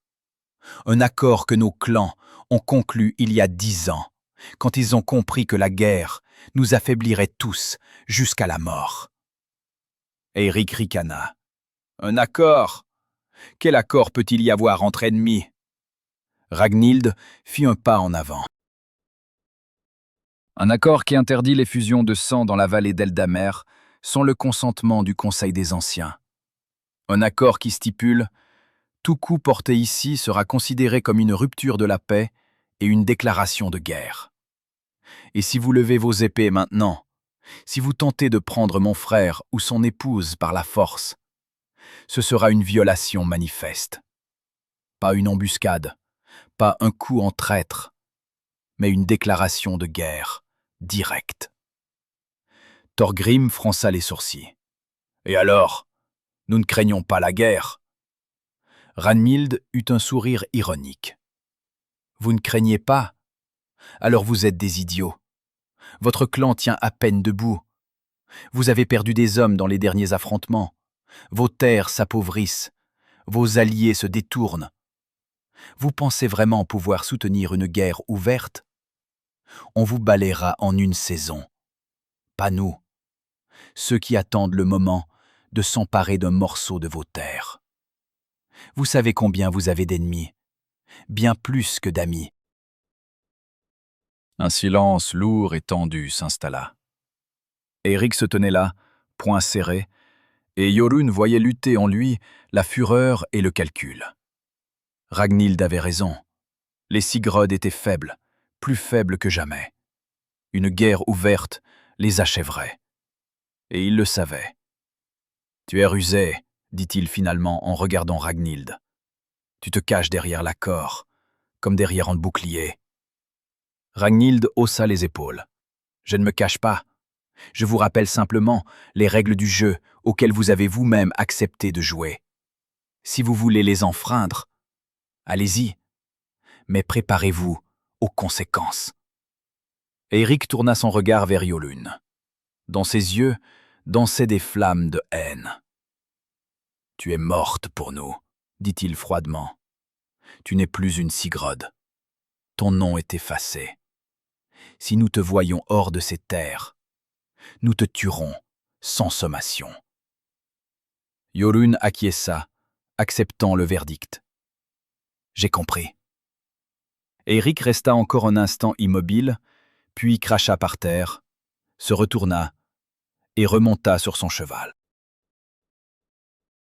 Un accord que nos clans ont conclu il y a 10 ans, quand ils ont compris que la guerre nous affaiblirait tous jusqu'à la mort. » Eirik ricana. « Un accord? Quel accord peut-il y avoir entre ennemis? » Ragnhild fit un pas en avant. « Un accord qui interdit les fusions de sang dans la vallée d'Eldamer sans le consentement du Conseil des Anciens. Un accord qui stipule « Tout coup porté ici sera considéré comme une rupture de la paix et une déclaration de guerre. Et si vous levez vos épées maintenant, si vous tentez de prendre mon frère ou son épouse par la force, ce sera une violation manifeste. Pas une embuscade, pas un coup en traître, mais une déclaration de guerre directe. » Thorgrim fronça les sourcils. « Et alors, nous ne craignons pas la guerre ?» Ragnhild eut un sourire ironique. « Vous ne craignez pas? Alors vous êtes des idiots. Votre clan tient à peine debout. Vous avez perdu des hommes dans les derniers affrontements. Vos terres s'appauvrissent. Vos alliés se détournent. Vous pensez vraiment pouvoir soutenir une guerre ouverte? On vous balayera en une saison. Pas nous. Ceux qui attendent le moment de s'emparer d'un morceau de vos terres. Vous savez combien vous avez d'ennemis, bien plus que d'amis. » Un silence lourd et tendu s'installa. Eirik se tenait là, poings serrés, et Jorunn voyait lutter en lui la fureur et le calcul. Ragnhild avait raison. Les Sigurd étaient faibles, plus faibles que jamais. Une guerre ouverte les achèverait. Et il le savait. « Tu es rusé, » dit-il finalement en regardant Ragnhild. « Tu te caches derrière l'accord, comme derrière un bouclier. » Ragnhild haussa les épaules. Je ne me cache pas. Je vous rappelle simplement les règles du jeu auxquelles vous avez vous-même accepté de jouer. Si vous voulez les enfreindre, allez-y, mais préparez-vous aux conséquences. » Eric tourna son regard vers Yolune. Dans ses yeux dansaient des flammes de haine. « Tu es morte pour nous, » dit-il froidement. « Tu n'es plus une Sigrode. Ton nom est effacé. Si nous te voyons hors de ces terres, nous te tuerons sans sommation. » Yolune acquiesça, acceptant le verdict. « J'ai compris. » Eric resta encore un instant immobile, puis cracha par terre, se retourna et remonta sur son cheval.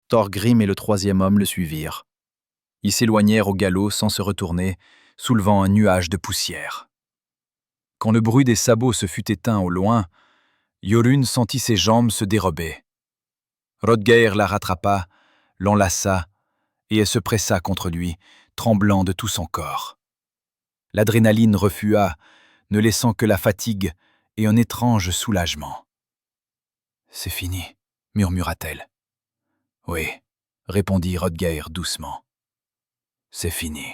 Thorgrim et le troisième homme le suivirent. Ils s'éloignèrent au galop sans se retourner, soulevant un nuage de poussière. Quand le bruit des sabots se fut éteint au loin, Yolune sentit ses jambes se dérober. Hroðgeir la rattrapa, l'enlaça, et elle se pressa contre lui, tremblant de tout son corps. L'adrénaline reflua, ne laissant que la fatigue et un étrange soulagement. « C'est fini, » murmura-t-elle. « Oui, » répondit Hroðgeir doucement. « C'est fini. »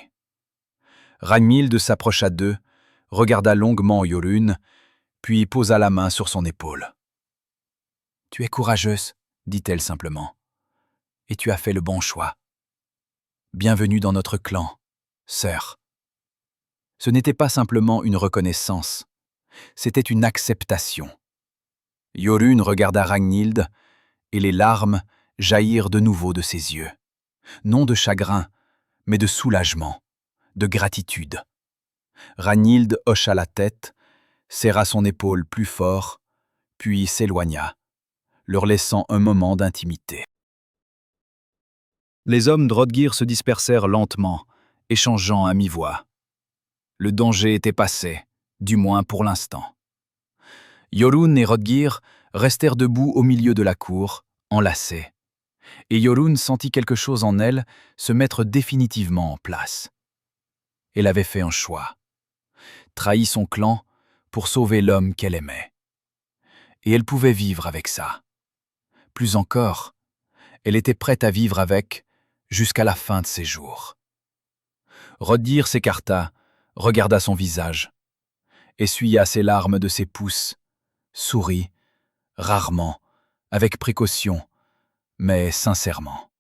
Ragnhild s'approcha d'eux, regarda longuement Yolune, puis posa la main sur son épaule. « Tu es courageuse, » dit-elle simplement, « et tu as fait le bon choix. Bienvenue dans notre clan, sœur. » Ce n'était pas simplement une reconnaissance, c'était une acceptation. Yolune regarda Ragnhild, et les larmes jaillirent de nouveau de ses yeux. Non de chagrin, mais de soulagement, de gratitude. Ragnhild hocha la tête, serra son épaule plus fort, puis s'éloigna, leur laissant un moment d'intimité. Les hommes d'Hroðgeir se dispersèrent lentement, échangeant à mi-voix. Le danger était passé, du moins pour l'instant. Jörunn et Hroðgeir restèrent debout au milieu de la cour, enlacés. Et Jörunn sentit quelque chose en elle se mettre définitivement en place. Elle avait fait un choix. Trahi son clan pour sauver l'homme qu'elle aimait. Et elle pouvait vivre avec ça. Plus encore, elle était prête à vivre avec jusqu'à la fin de ses jours. Hroðgeir s'écarta, regarda son visage, essuya ses larmes de ses pouces, sourit, rarement, avec précaution, mais sincèrement.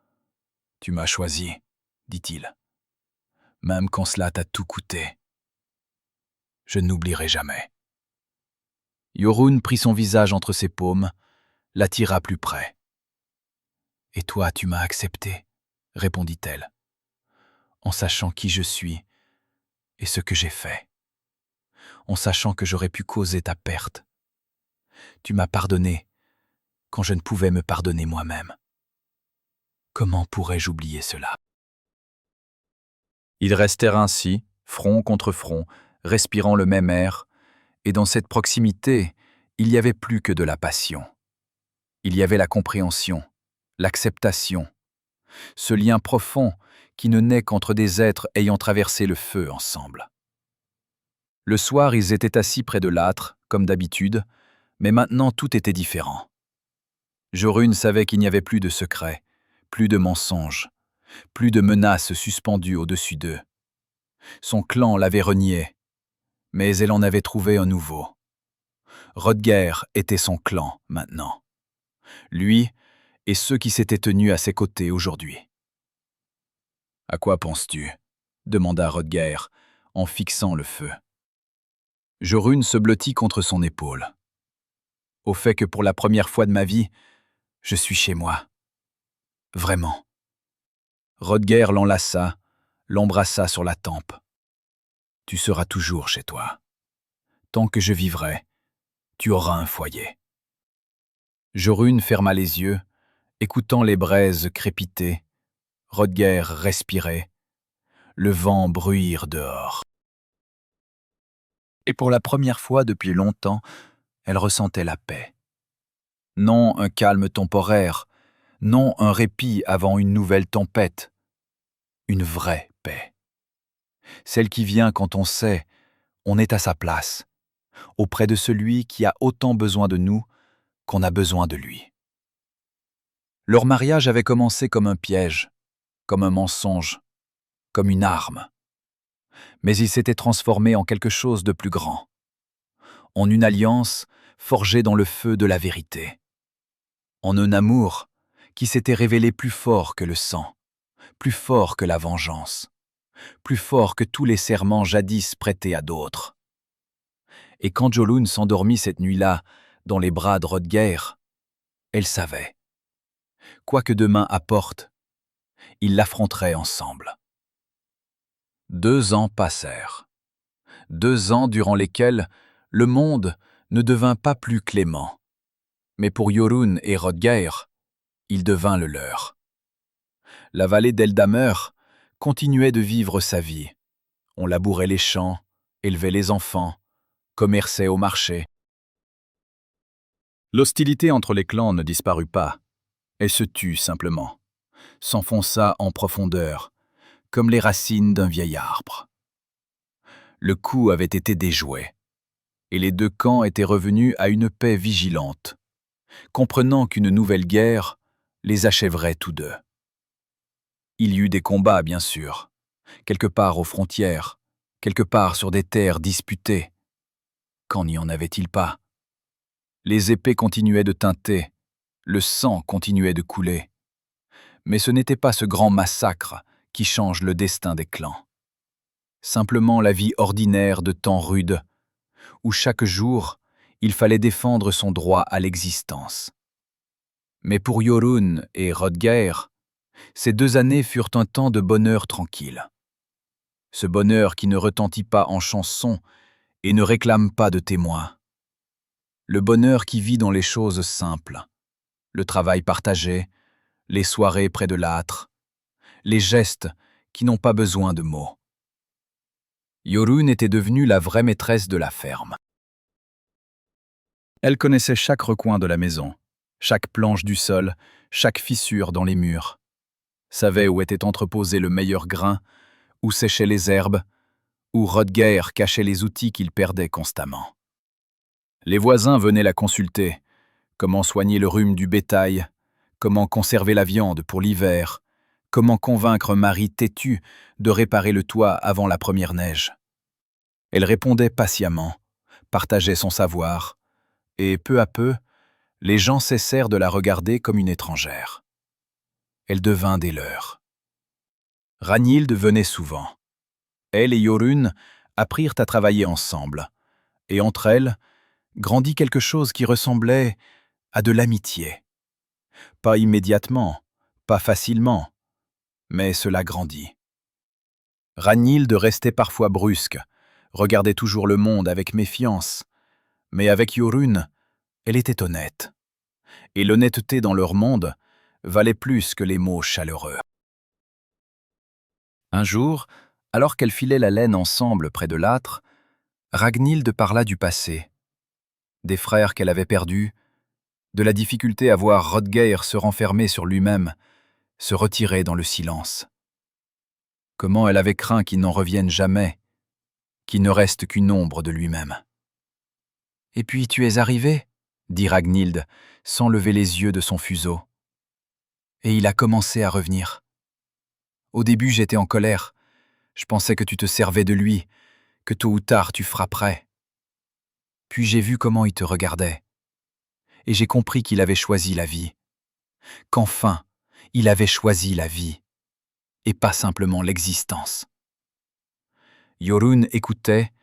« Tu m'as choisi, » dit-il, « même quand cela t'a tout coûté. Je n'oublierai jamais. » Jörunn prit son visage entre ses paumes, l'attira plus près. « Et toi, tu m'as accepté, » répondit-elle, en sachant qui je suis et ce que j'ai fait, en sachant que j'aurais pu causer ta perte. Tu m'as pardonné quand je ne pouvais me pardonner moi-même. Comment pourrais-je oublier cela? Ils restèrent ainsi, front contre front, respirant le même air, et dans cette proximité, il n'y avait plus que de la passion. Il y avait la compréhension, l'acceptation, ce lien profond qui ne naît qu'entre des êtres ayant traversé le feu ensemble. Le soir, ils étaient assis près de l'âtre, comme d'habitude, mais maintenant tout était différent. Jörunn savait qu'il n'y avait plus de secrets, plus de mensonges, plus de menaces suspendues au-dessus d'eux. Son clan l'avait renié, mais elle en avait trouvé un nouveau. Hroðgeir était son clan maintenant. Lui et ceux qui s'étaient tenus à ses côtés aujourd'hui. « À quoi penses-tu » demanda Hroðgeir en fixant le feu. Jörunn se blottit contre son épaule. « Au fait que pour la première fois de ma vie, je suis chez moi. Vraiment. » Hroðgeir l'enlaça, l'embrassa sur la tempe. « Tu seras toujours chez toi. Tant que je vivrai, tu auras un foyer. » Jörunn ferma les yeux, écoutant les braises crépiter. Hroðgeir respirait, le vent bruire dehors. Et pour la première fois depuis longtemps, elle ressentait la paix. Non un calme temporaire, non un répit avant une nouvelle tempête. Une vraie paix. Celle qui vient quand on sait, on est à sa place, auprès de celui qui a autant besoin de nous qu'on a besoin de lui. Leur mariage avait commencé comme un piège, comme un mensonge, comme une arme. Mais il s'était transformé en quelque chose de plus grand, en une alliance forgée dans le feu de la vérité, en un amour qui s'était révélé plus fort que le sang, plus fort que la vengeance, plus fort que tous les serments jadis prêtés à d'autres. Et quand Jolune s'endormit cette nuit-là dans les bras de Hrothgeir, elle savait. Quoi que demain apporte, ils l'affronteraient ensemble. 2 ans passèrent. 2 ans durant lesquels le monde ne devint pas plus clément. Mais pour Jorun et Hrothgeir, il devint le leur. La vallée d'Eldamør continuait de vivre sa vie. On labourait les champs, élevait les enfants, commerçait au marché. L'hostilité entre les clans ne disparut pas. Elle se tut simplement, s'enfonça en profondeur, comme les racines d'un vieil arbre. Le coup avait été déjoué, et les 2 camps étaient revenus à une paix vigilante, comprenant qu'une nouvelle guerre les achèverait tous deux. Il y eut des combats, bien sûr, quelque part aux frontières, quelque part sur des terres disputées. Qu'en n'y en avait-il pas? Les épées continuaient de teinter, le sang continuait de couler. Mais ce n'était pas ce grand massacre qui change le destin des clans. Simplement la vie ordinaire de temps rudes, où chaque jour, il fallait défendre son droit à l'existence. Mais pour Jorun et Hrothgeir, ces 2 années furent un temps de bonheur tranquille. Ce bonheur qui ne retentit pas en chansons et ne réclame pas de témoins. Le bonheur qui vit dans les choses simples, le travail partagé, les soirées près de l'âtre, les gestes qui n'ont pas besoin de mots. Jorun était devenue la vraie maîtresse de la ferme. Elle connaissait chaque recoin de la maison, chaque planche du sol, chaque fissure dans les murs. Savait où était entreposé le meilleur grain, où séchaient les herbes, où Hrothgeir cachait les outils qu'il perdait constamment. Les voisins venaient la consulter. Comment soigner le rhume du bétail, comment conserver la viande pour l'hiver, comment convaincre un mari têtu de réparer le toit avant la première neige. Elle répondait patiemment, partageait son savoir, et peu à peu, les gens cessèrent de la regarder comme une étrangère. Elle devint des leurs. Ragnhild venait souvent. Elle et Jorun apprirent à travailler ensemble, et entre elles, grandit quelque chose qui ressemblait à de l'amitié. Pas immédiatement, pas facilement, mais cela grandit. Ragnhild restait parfois brusque, regardait toujours le monde avec méfiance, mais avec Jorun, elle était honnête. Et l'honnêteté dans leur monde valait plus que les mots chaleureux. Un jour, alors qu'elles filaient la laine ensemble près de l'âtre, Ragnhild parla du passé, des frères qu'elle avait perdus, de la difficulté à voir Hrothgeir se renfermer sur lui-même, se retirer dans le silence. Comment elle avait craint qu'il n'en revienne jamais, qu'il ne reste qu'une ombre de lui-même. « Et puis tu es arrivé ?» dit Ragnhild, sans lever les yeux de son fuseau. Et il a commencé à revenir. Au début, j'étais en colère. Je pensais que tu te servais de lui, que tôt ou tard tu frapperais. Puis j'ai vu comment il te regardait. Et j'ai compris qu'il avait choisi la vie. Qu'enfin, il avait choisi la vie, et pas simplement l'existence. Jorun écoutait,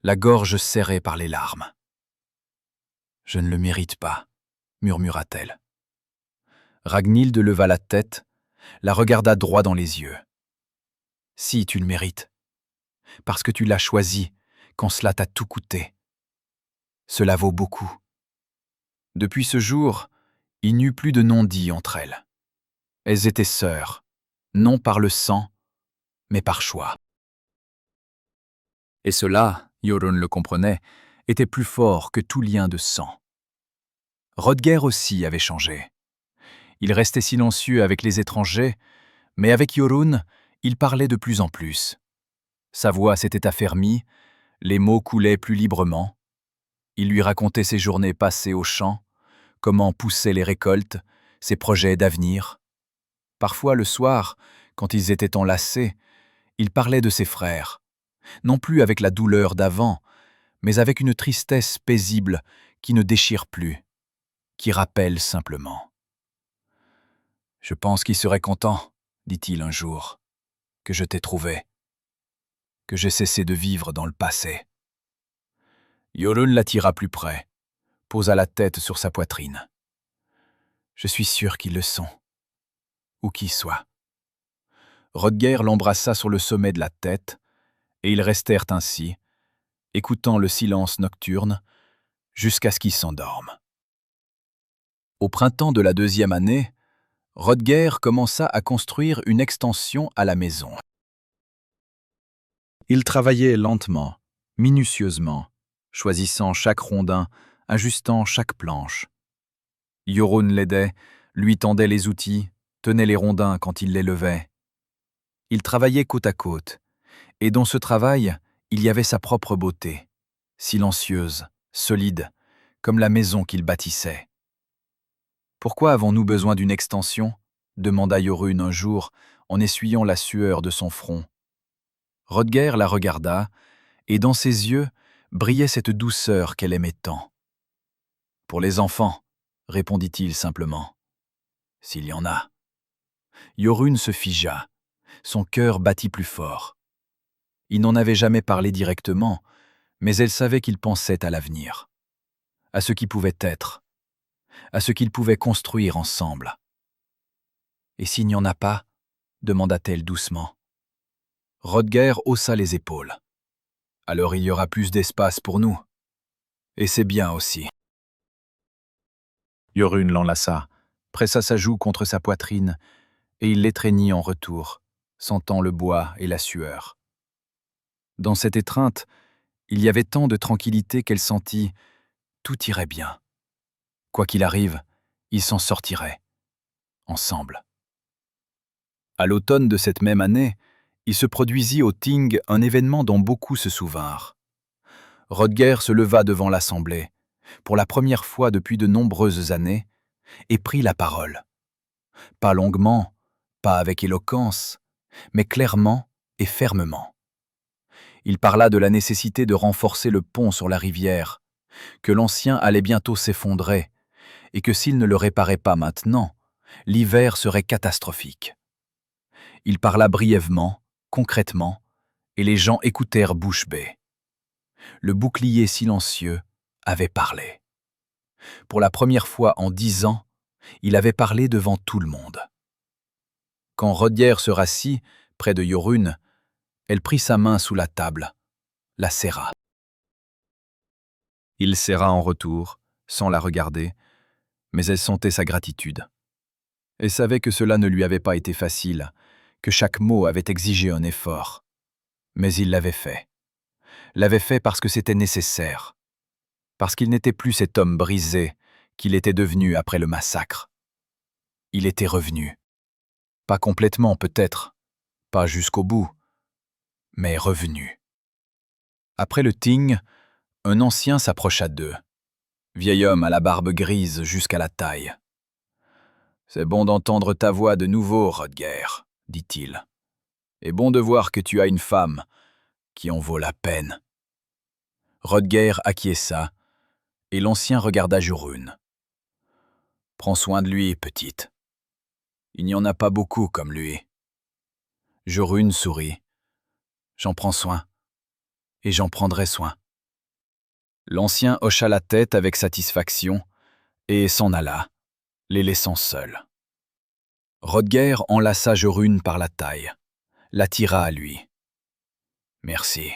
la gorge serrée par les larmes. « Je ne le mérite pas, » murmura-t-elle. Ragnhild leva la tête, la regarda droit dans les yeux. « Si, tu le mérites. Parce que tu l'as choisi, quand cela t'a tout coûté. Cela vaut beaucoup. » Depuis ce jour, il n'y eut plus de non-dit entre elles. Elles étaient sœurs, non par le sang, mais par choix. Et cela, Jorun le comprenait, était plus fort que tout lien de sang. Hrothgeir aussi avait changé. Il restait silencieux avec les étrangers, mais avec Jorun, il parlait de plus en plus. Sa voix s'était affermie, les mots coulaient plus librement. Il lui racontait ses journées passées au champ, comment poussaient les récoltes, ses projets d'avenir. Parfois, le soir, quand ils étaient enlacés, il parlait de ses frères, non plus avec la douleur d'avant, mais avec une tristesse paisible qui ne déchire plus, qui rappelle simplement. « Je pense qu'il serait content, dit-il un jour, que je t'ai trouvé, que j'ai cessé de vivre dans le passé. » Jorun l'attira plus près, posa la tête sur sa poitrine. « Je suis sûr qu'ils le sont, où qu'ils soient. » Rhodger l'embrassa sur le sommet de la tête, et ils restèrent ainsi, écoutant le silence nocturne, jusqu'à ce qu'ils s'endorment. Au printemps de la 2e année, Rhodger commença à construire une extension à la maison. Il travaillait lentement, minutieusement, choisissant chaque rondin, ajustant chaque planche. Jorun l'aidait, lui tendait les outils, tenait les rondins quand il les levait. Ils travaillaient côte à côte, et dans ce travail, il y avait sa propre beauté, silencieuse, solide, comme la maison qu'il bâtissait. « Pourquoi avons-nous besoin d'une extension ?» demanda Jorun un jour, en essuyant la sueur de son front. Rhodger la regarda, et dans ses yeux brillait cette douceur qu'elle aimait tant. « Pour les enfants, » répondit-il simplement. « S'il y en a. » Jorun se figea, son cœur battit plus fort. Il n'en avait jamais parlé directement, mais elle savait qu'il pensait à l'avenir, à ce qui pouvait être, à ce qu'ils pouvaient construire ensemble. « Et s'il n'y en a pas ?» demanda-t-elle doucement. Rhodger haussa les épaules. « Alors il y aura plus d'espace pour nous. Et c'est bien aussi. » Jorun l'enlaça, pressa sa joue contre sa poitrine, et il l'étreignit en retour, sentant le bois et la sueur. Dans cette étreinte, il y avait tant de tranquillité qu'elle sentit « tout irait bien. Quoi qu'il arrive, ils s'en sortiraient, ensemble. » À l'automne de cette même année, il se produisit au Ting un événement dont beaucoup se souvinrent. Rhodger se leva devant l'assemblée, pour la première fois depuis de nombreuses années, et prit la parole. Pas longuement, pas avec éloquence, mais clairement et fermement. Il parla de la nécessité de renforcer le pont sur la rivière, que l'ancien allait bientôt s'effondrer, et que s'il ne le réparait pas maintenant, l'hiver serait catastrophique. Il parla brièvement, concrètement, et les gens écoutèrent bouche bée. Le bouclier silencieux avait parlé. Pour la première fois en 10 ans, il avait parlé devant tout le monde. Quand Rhodger se rassit, près de Jorun, elle prit sa main sous la table, la serra. Il serra en retour, sans la regarder, mais elle sentait sa gratitude. Elle savait que cela ne lui avait pas été facile, que chaque mot avait exigé un effort. Mais il l'avait fait. L'avait fait parce que c'était nécessaire. Parce qu'il n'était plus cet homme brisé qu'il était devenu après le massacre. Il était revenu. Pas complètement peut-être, pas jusqu'au bout, mais revenu. Après le Ting, un ancien s'approcha d'eux. Vieil homme à la barbe grise jusqu'à la taille. « C'est bon d'entendre ta voix de nouveau, Rhodger, » dit-il. « Et bon de voir que tu as une femme qui en vaut la peine. » Rhodger acquiesça, et l'ancien regarda Jorun. « Prends soin de lui, petite. Il n'y en a pas beaucoup comme lui. » Jorun sourit. « J'en prends soin, et j'en prendrai soin. » L'ancien hocha la tête avec satisfaction et s'en alla, les laissant seuls. Rhodger enlaça Jorun par la taille, l'attira à lui. « Merci, »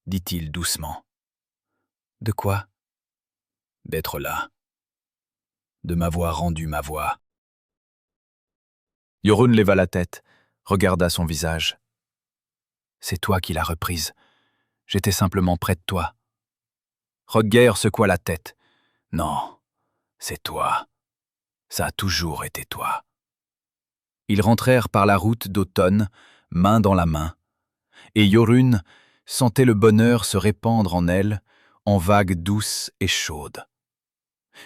dit-il doucement. « De quoi ?»« D'être là. De m'avoir rendu ma voix. » Jorun leva la tête, regarda son visage. « C'est toi qui l'as reprise. J'étais simplement près de toi. » Rhodger secoua la tête. « Non, c'est toi. Ça a toujours été toi. » Ils rentrèrent par la route d'automne, main dans la main, et Jorun sentait le bonheur se répandre en elle en vagues douces et chaudes.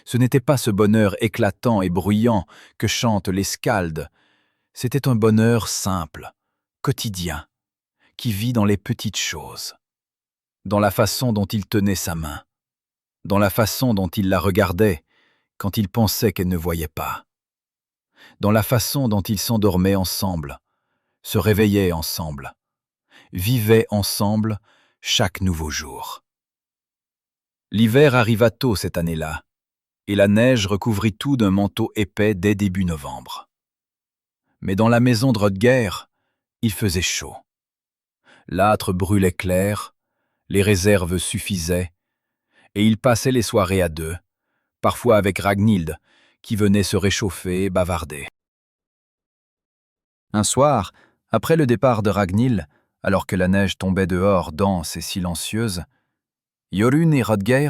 Ce n'était pas ce bonheur éclatant et bruyant que chantent les skaldes, c'était un bonheur simple, quotidien, qui vit dans les petites choses, dans la façon dont il tenait sa main, dans la façon dont il la regardait quand il pensait qu'elle ne voyait pas, dans la façon dont ils s'endormaient ensemble, se réveillaient ensemble, vivaient ensemble chaque nouveau jour. L'hiver arriva tôt cette année-là, et la neige recouvrit tout d'un manteau épais dès début novembre. Mais dans la maison de Rhodger, il faisait chaud. L'âtre brûlait clair, les réserves suffisaient, et ils passaient les soirées à deux, parfois avec Ragnhild, qui venait se réchauffer et bavarder. Un soir, après le départ de Ragnhild, alors que la neige tombait dehors dense et silencieuse, Jorunn et Rhodger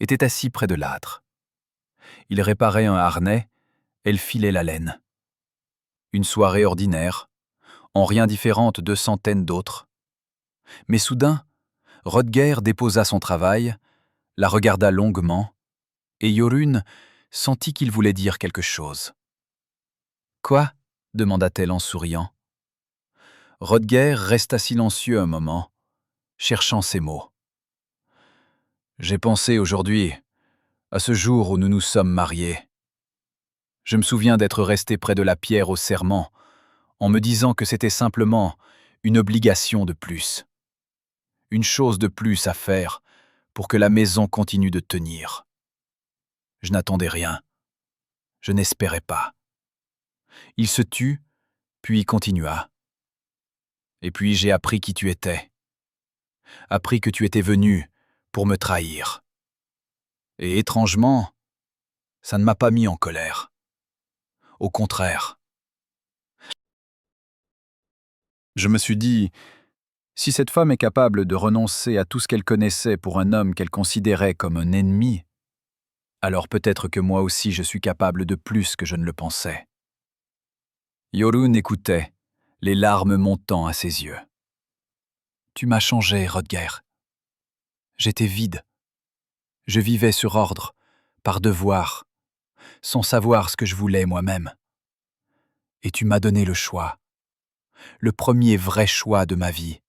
étaient assis près de l'âtre. Ils réparaient un harnais, elle filait la laine. Une soirée ordinaire, en rien différente de centaines d'autres. Mais soudain, Rhodger déposa son travail, la regarda longuement, et Jorunn sentit qu'il voulait dire quelque chose. « Quoi » demanda-t-elle en souriant. Rhodger resta silencieux un moment, cherchant ses mots. « J'ai pensé aujourd'hui à ce jour où nous nous sommes mariés. Je me souviens d'être resté près de la pierre au serment, en me disant que c'était simplement une obligation de plus. Une chose de plus à faire pour que la maison continue de tenir. Je n'attendais rien. Je n'espérais pas. » Il se tut, puis continua. « Et puis j'ai appris qui tu étais. Appris que tu étais venu pour me trahir. Et étrangement, ça ne m'a pas mis en colère. Au contraire. Je me suis dit, si cette femme est capable de renoncer à tout ce qu'elle connaissait pour un homme qu'elle considérait comme un ennemi, alors peut-être que moi aussi je suis capable de plus que je ne le pensais. » Jorunn écoutait, les larmes montant à ses yeux. « Tu m'as changé, Rhodger. J'étais vide. Je vivais sur ordre, par devoir, sans savoir ce que je voulais moi-même. Et tu m'as donné le choix, le premier vrai choix de ma vie.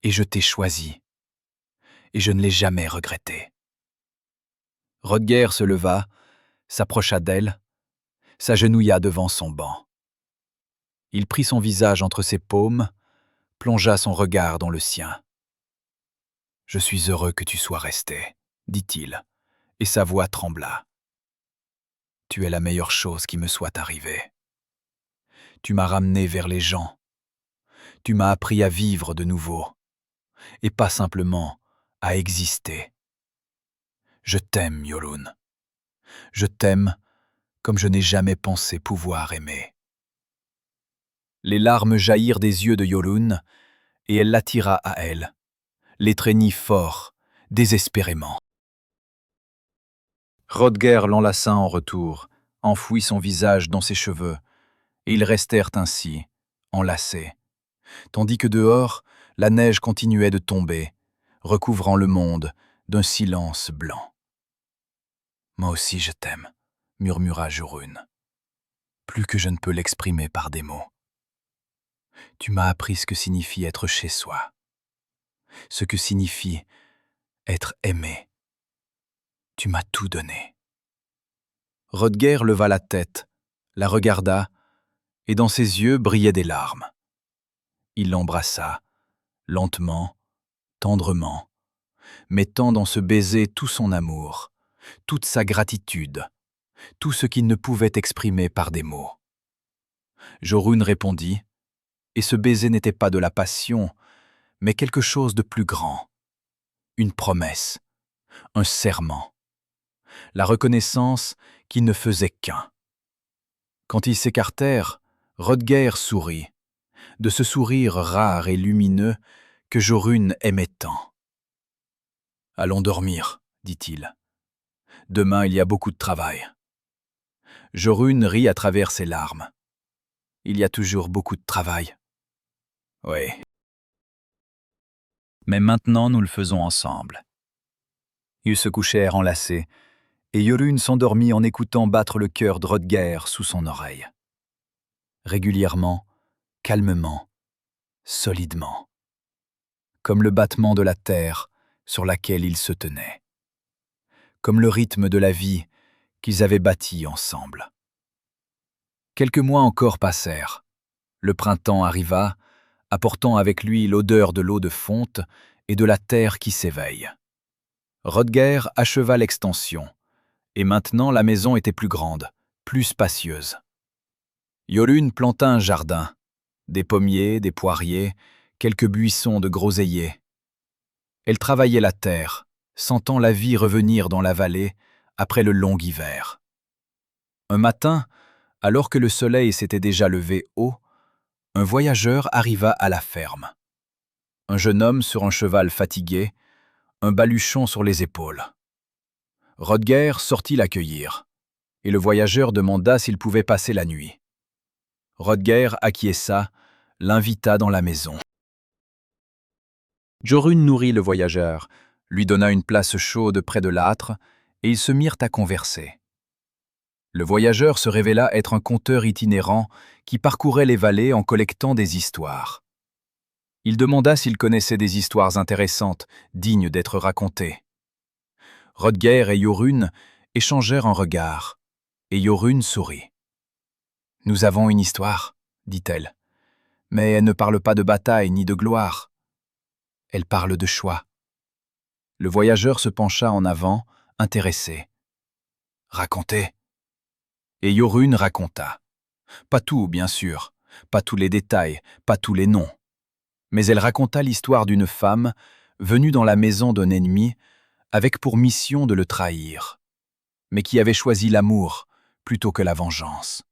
Et je t'ai choisi. Et je ne l'ai jamais regretté. » Rhodger se leva, s'approcha d'elle, s'agenouilla devant son banc. Il prit son visage entre ses paumes, plongea son regard dans le sien. « Je suis heureux que tu sois resté, » dit-il, et sa voix trembla. « Tu es la meilleure chose qui me soit arrivée. Tu m'as ramené vers les gens. Tu m'as appris à vivre de nouveau, et pas simplement à exister. Je t'aime, Jorunn. Je t'aime comme je n'ai jamais pensé pouvoir aimer. » Les larmes jaillirent des yeux de Jorunn, et elle l'attira à elle, l'étreignit fort, désespérément. Rhodger l'enlaça en retour, enfouit son visage dans ses cheveux, et ils restèrent ainsi, enlacés, tandis que dehors, la neige continuait de tomber, recouvrant le monde d'un silence blanc. « Moi aussi je t'aime, » murmura Jorunn, « plus que je ne peux l'exprimer par des mots. Tu m'as appris ce que signifie être chez soi, ce que signifie être aimé. Tu m'as tout donné. » Rhodger leva la tête, la regarda, et dans ses yeux brillaient des larmes. Il l'embrassa, lentement, tendrement, mettant dans ce baiser tout son amour, toute sa gratitude, tout ce qu'il ne pouvait exprimer par des mots. Jorunn répondit, et ce baiser n'était pas de la passion, mais quelque chose de plus grand, une promesse, un serment, la reconnaissance qu'il ne faisait qu'un. Quand ils s'écartèrent, Rhodger sourit, de ce sourire rare et lumineux que Jorunn aimait tant. « Allons dormir, » dit-il. « Demain, il y a beaucoup de travail. » Jorunn rit à travers ses larmes. « Il y a toujours beaucoup de travail. » « Oui. Mais maintenant, nous le faisons ensemble. » Ils se couchèrent enlacés, et Jorunn s'endormit en écoutant battre le cœur de Hrodger sous son oreille. Régulièrement, calmement, solidement. Comme le battement de la terre sur laquelle ils se tenaient. Comme le rythme de la vie qu'ils avaient bâtie ensemble. Quelques mois encore passèrent. Le printemps arriva, apportant avec lui l'odeur de l'eau de fonte et de la terre qui s'éveille. Hrodger acheva l'extension, et maintenant la maison était plus grande, plus spacieuse. Jorunn planta un jardin, des pommiers, des poiriers, quelques buissons de groseilliers. Elle travaillait la terre, sentant la vie revenir dans la vallée après le long hiver. Un matin, alors que le soleil s'était déjà levé haut, un voyageur arriva à la ferme. Un jeune homme sur un cheval fatigué, un baluchon sur les épaules. Hrodger sortit l'accueillir, et le voyageur demanda s'il pouvait passer la nuit. Hrodger acquiesça, l'invita dans la maison. Jorunn nourrit le voyageur, lui donna une place chaude près de l'âtre, et ils se mirent à converser. Le voyageur se révéla être un conteur itinérant qui parcourait les vallées en collectant des histoires. Il demanda s'il connaissait des histoires intéressantes, dignes d'être racontées. Hrodger et Jorunn échangèrent un regard, et Jorunn sourit. « Nous avons une histoire, dit-elle, mais elle ne parle pas de bataille ni de gloire. Elle parle de choix. » Le voyageur se pencha en avant, intéressé. « Racontez. » Et Jorunn raconta. Pas tout, bien sûr, pas tous les détails, pas tous les noms. Mais elle raconta l'histoire d'une femme venue dans la maison d'un ennemi avec pour mission de le trahir, mais qui avait choisi l'amour plutôt que la vengeance.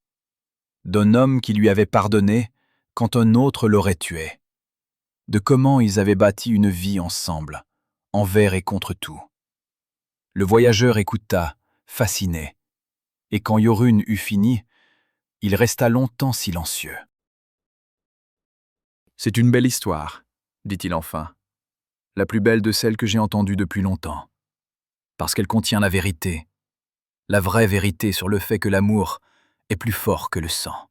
D'un homme qui lui avait pardonné quand un autre l'aurait tué. De comment ils avaient bâti une vie ensemble, envers et contre tout. Le voyageur écouta, fasciné, et quand Jorunn eut fini, il resta longtemps silencieux. « C'est une belle histoire, dit-il enfin, la plus belle de celles que j'ai entendues depuis longtemps, parce qu'elle contient la vérité, la vraie vérité sur le fait que l'amour est plus fort que le sang. »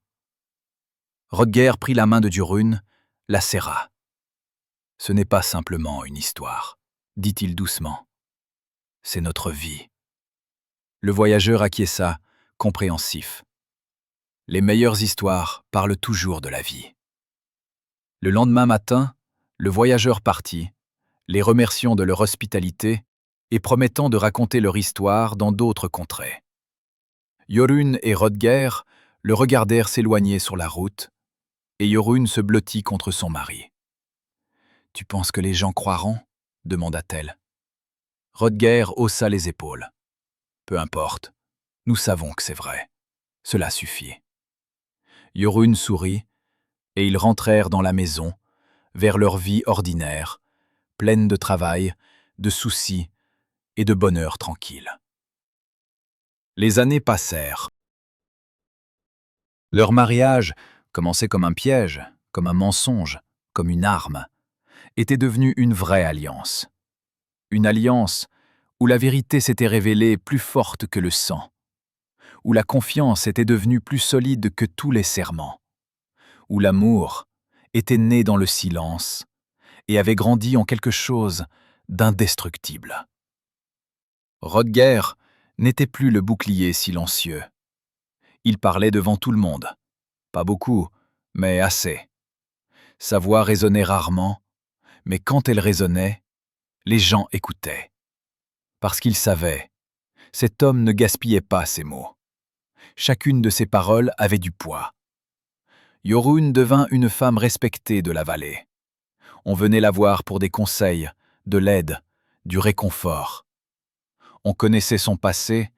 Hrodger prit la main de Jorunn, la serra. « Ce n'est pas simplement une histoire, dit-il doucement. C'est notre vie. » Le voyageur acquiesça, compréhensif. Les meilleures histoires parlent toujours de la vie. Le lendemain matin, le voyageur partit, les remerciant de leur hospitalité et promettant de raconter leur histoire dans d'autres contrées. Jorunn et Hrodger le regardèrent s'éloigner sur la route, et Jorunn se blottit contre son mari. « Tu penses que les gens croiront ?» demanda-t-elle. Hrodger haussa les épaules. « Peu importe, nous savons que c'est vrai. Cela suffit. » Jorunn sourit, et ils rentrèrent dans la maison, vers leur vie ordinaire, pleine de travail, de soucis et de bonheur tranquille. Les années passèrent. Leur mariage, commencé comme un piège, comme un mensonge, comme une arme, était devenu une vraie alliance. Une alliance où la vérité s'était révélée plus forte que le sang, où la confiance était devenue plus solide que tous les serments, où l'amour était né dans le silence et avait grandi en quelque chose d'indestructible. Hrodger n'était plus le bouclier silencieux. Il parlait devant tout le monde. Pas beaucoup, mais assez. Sa voix résonnait rarement, mais quand elle résonnait, les gens écoutaient. Parce qu'ils savaient, cet homme ne gaspillait pas ses mots. Chacune de ses paroles avait du poids. Jorunn devint une femme respectée de la vallée. On venait la voir pour des conseils, de l'aide, du réconfort. On connaissait son passé,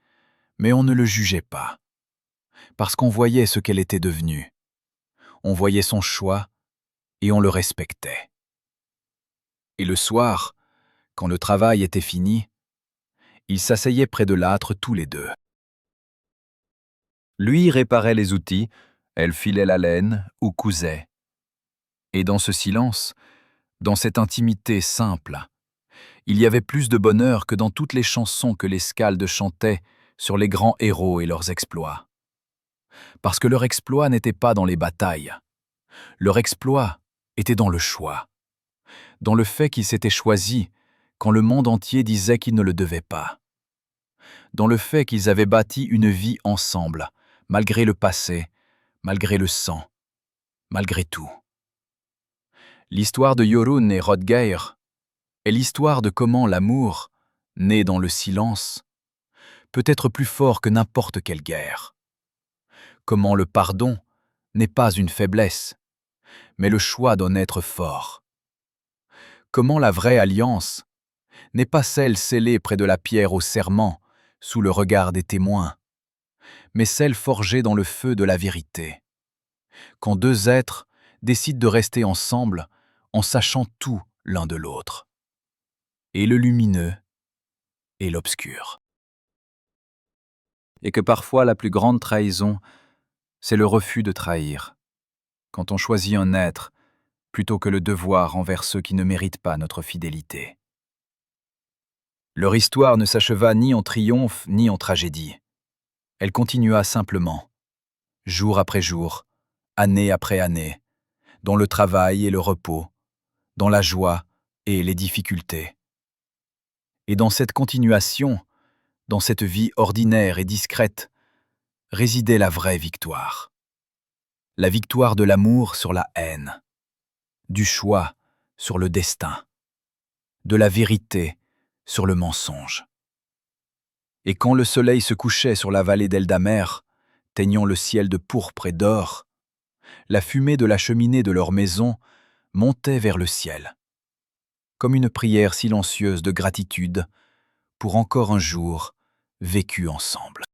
mais on ne le jugeait pas. Parce qu'on voyait ce qu'elle était devenue. On voyait son choix et on le respectait. Et le soir, quand le travail était fini, ils s'asseyaient près de l'âtre tous les deux. Lui réparait les outils, elle filait la laine ou cousait. Et dans ce silence, dans cette intimité simple, Il y avait plus de bonheur que dans toutes les chansons que les skaldes chantaient sur les grands héros et leurs exploits. Parce que leur exploit n'était pas dans les batailles. Leur exploit était dans le choix, dans le fait qu'ils s'étaient choisis quand le monde entier disait qu'ils ne le devaient pas, dans le fait qu'ils avaient bâti une vie ensemble, malgré le passé, malgré le sang, malgré tout. L'histoire de Jorunn et Hroðgeir est l'histoire de comment l'amour, né dans le silence, peut être plus fort que n'importe quelle guerre. Comment le pardon n'est pas une faiblesse, mais le choix d'en être fort. Comment la vraie alliance n'est pas celle scellée près de la pierre au serment, sous le regard des témoins, mais celle forgée dans le feu de la vérité. Quand deux êtres décident de rester ensemble en sachant tout l'un de l'autre, et le lumineux et l'obscur. Et que parfois la plus grande trahison, c'est le refus de trahir, quand on choisit un être plutôt que le devoir envers ceux qui ne méritent pas notre fidélité. Leur histoire ne s'acheva ni en triomphe ni en tragédie. Elle continua simplement, jour après jour, année après année, dans le travail et le repos, dans la joie et les difficultés. Et dans cette continuation, dans cette vie ordinaire et discrète, résidait la vraie victoire. La victoire de l'amour sur la haine, du choix sur le destin, de la vérité sur le mensonge. Et quand le soleil se couchait sur la vallée d'Eldamer, teignant le ciel de pourpre et d'or, la fumée de la cheminée de leur maison montait vers le ciel, comme une prière silencieuse de gratitude pour encore un jour vécu ensemble.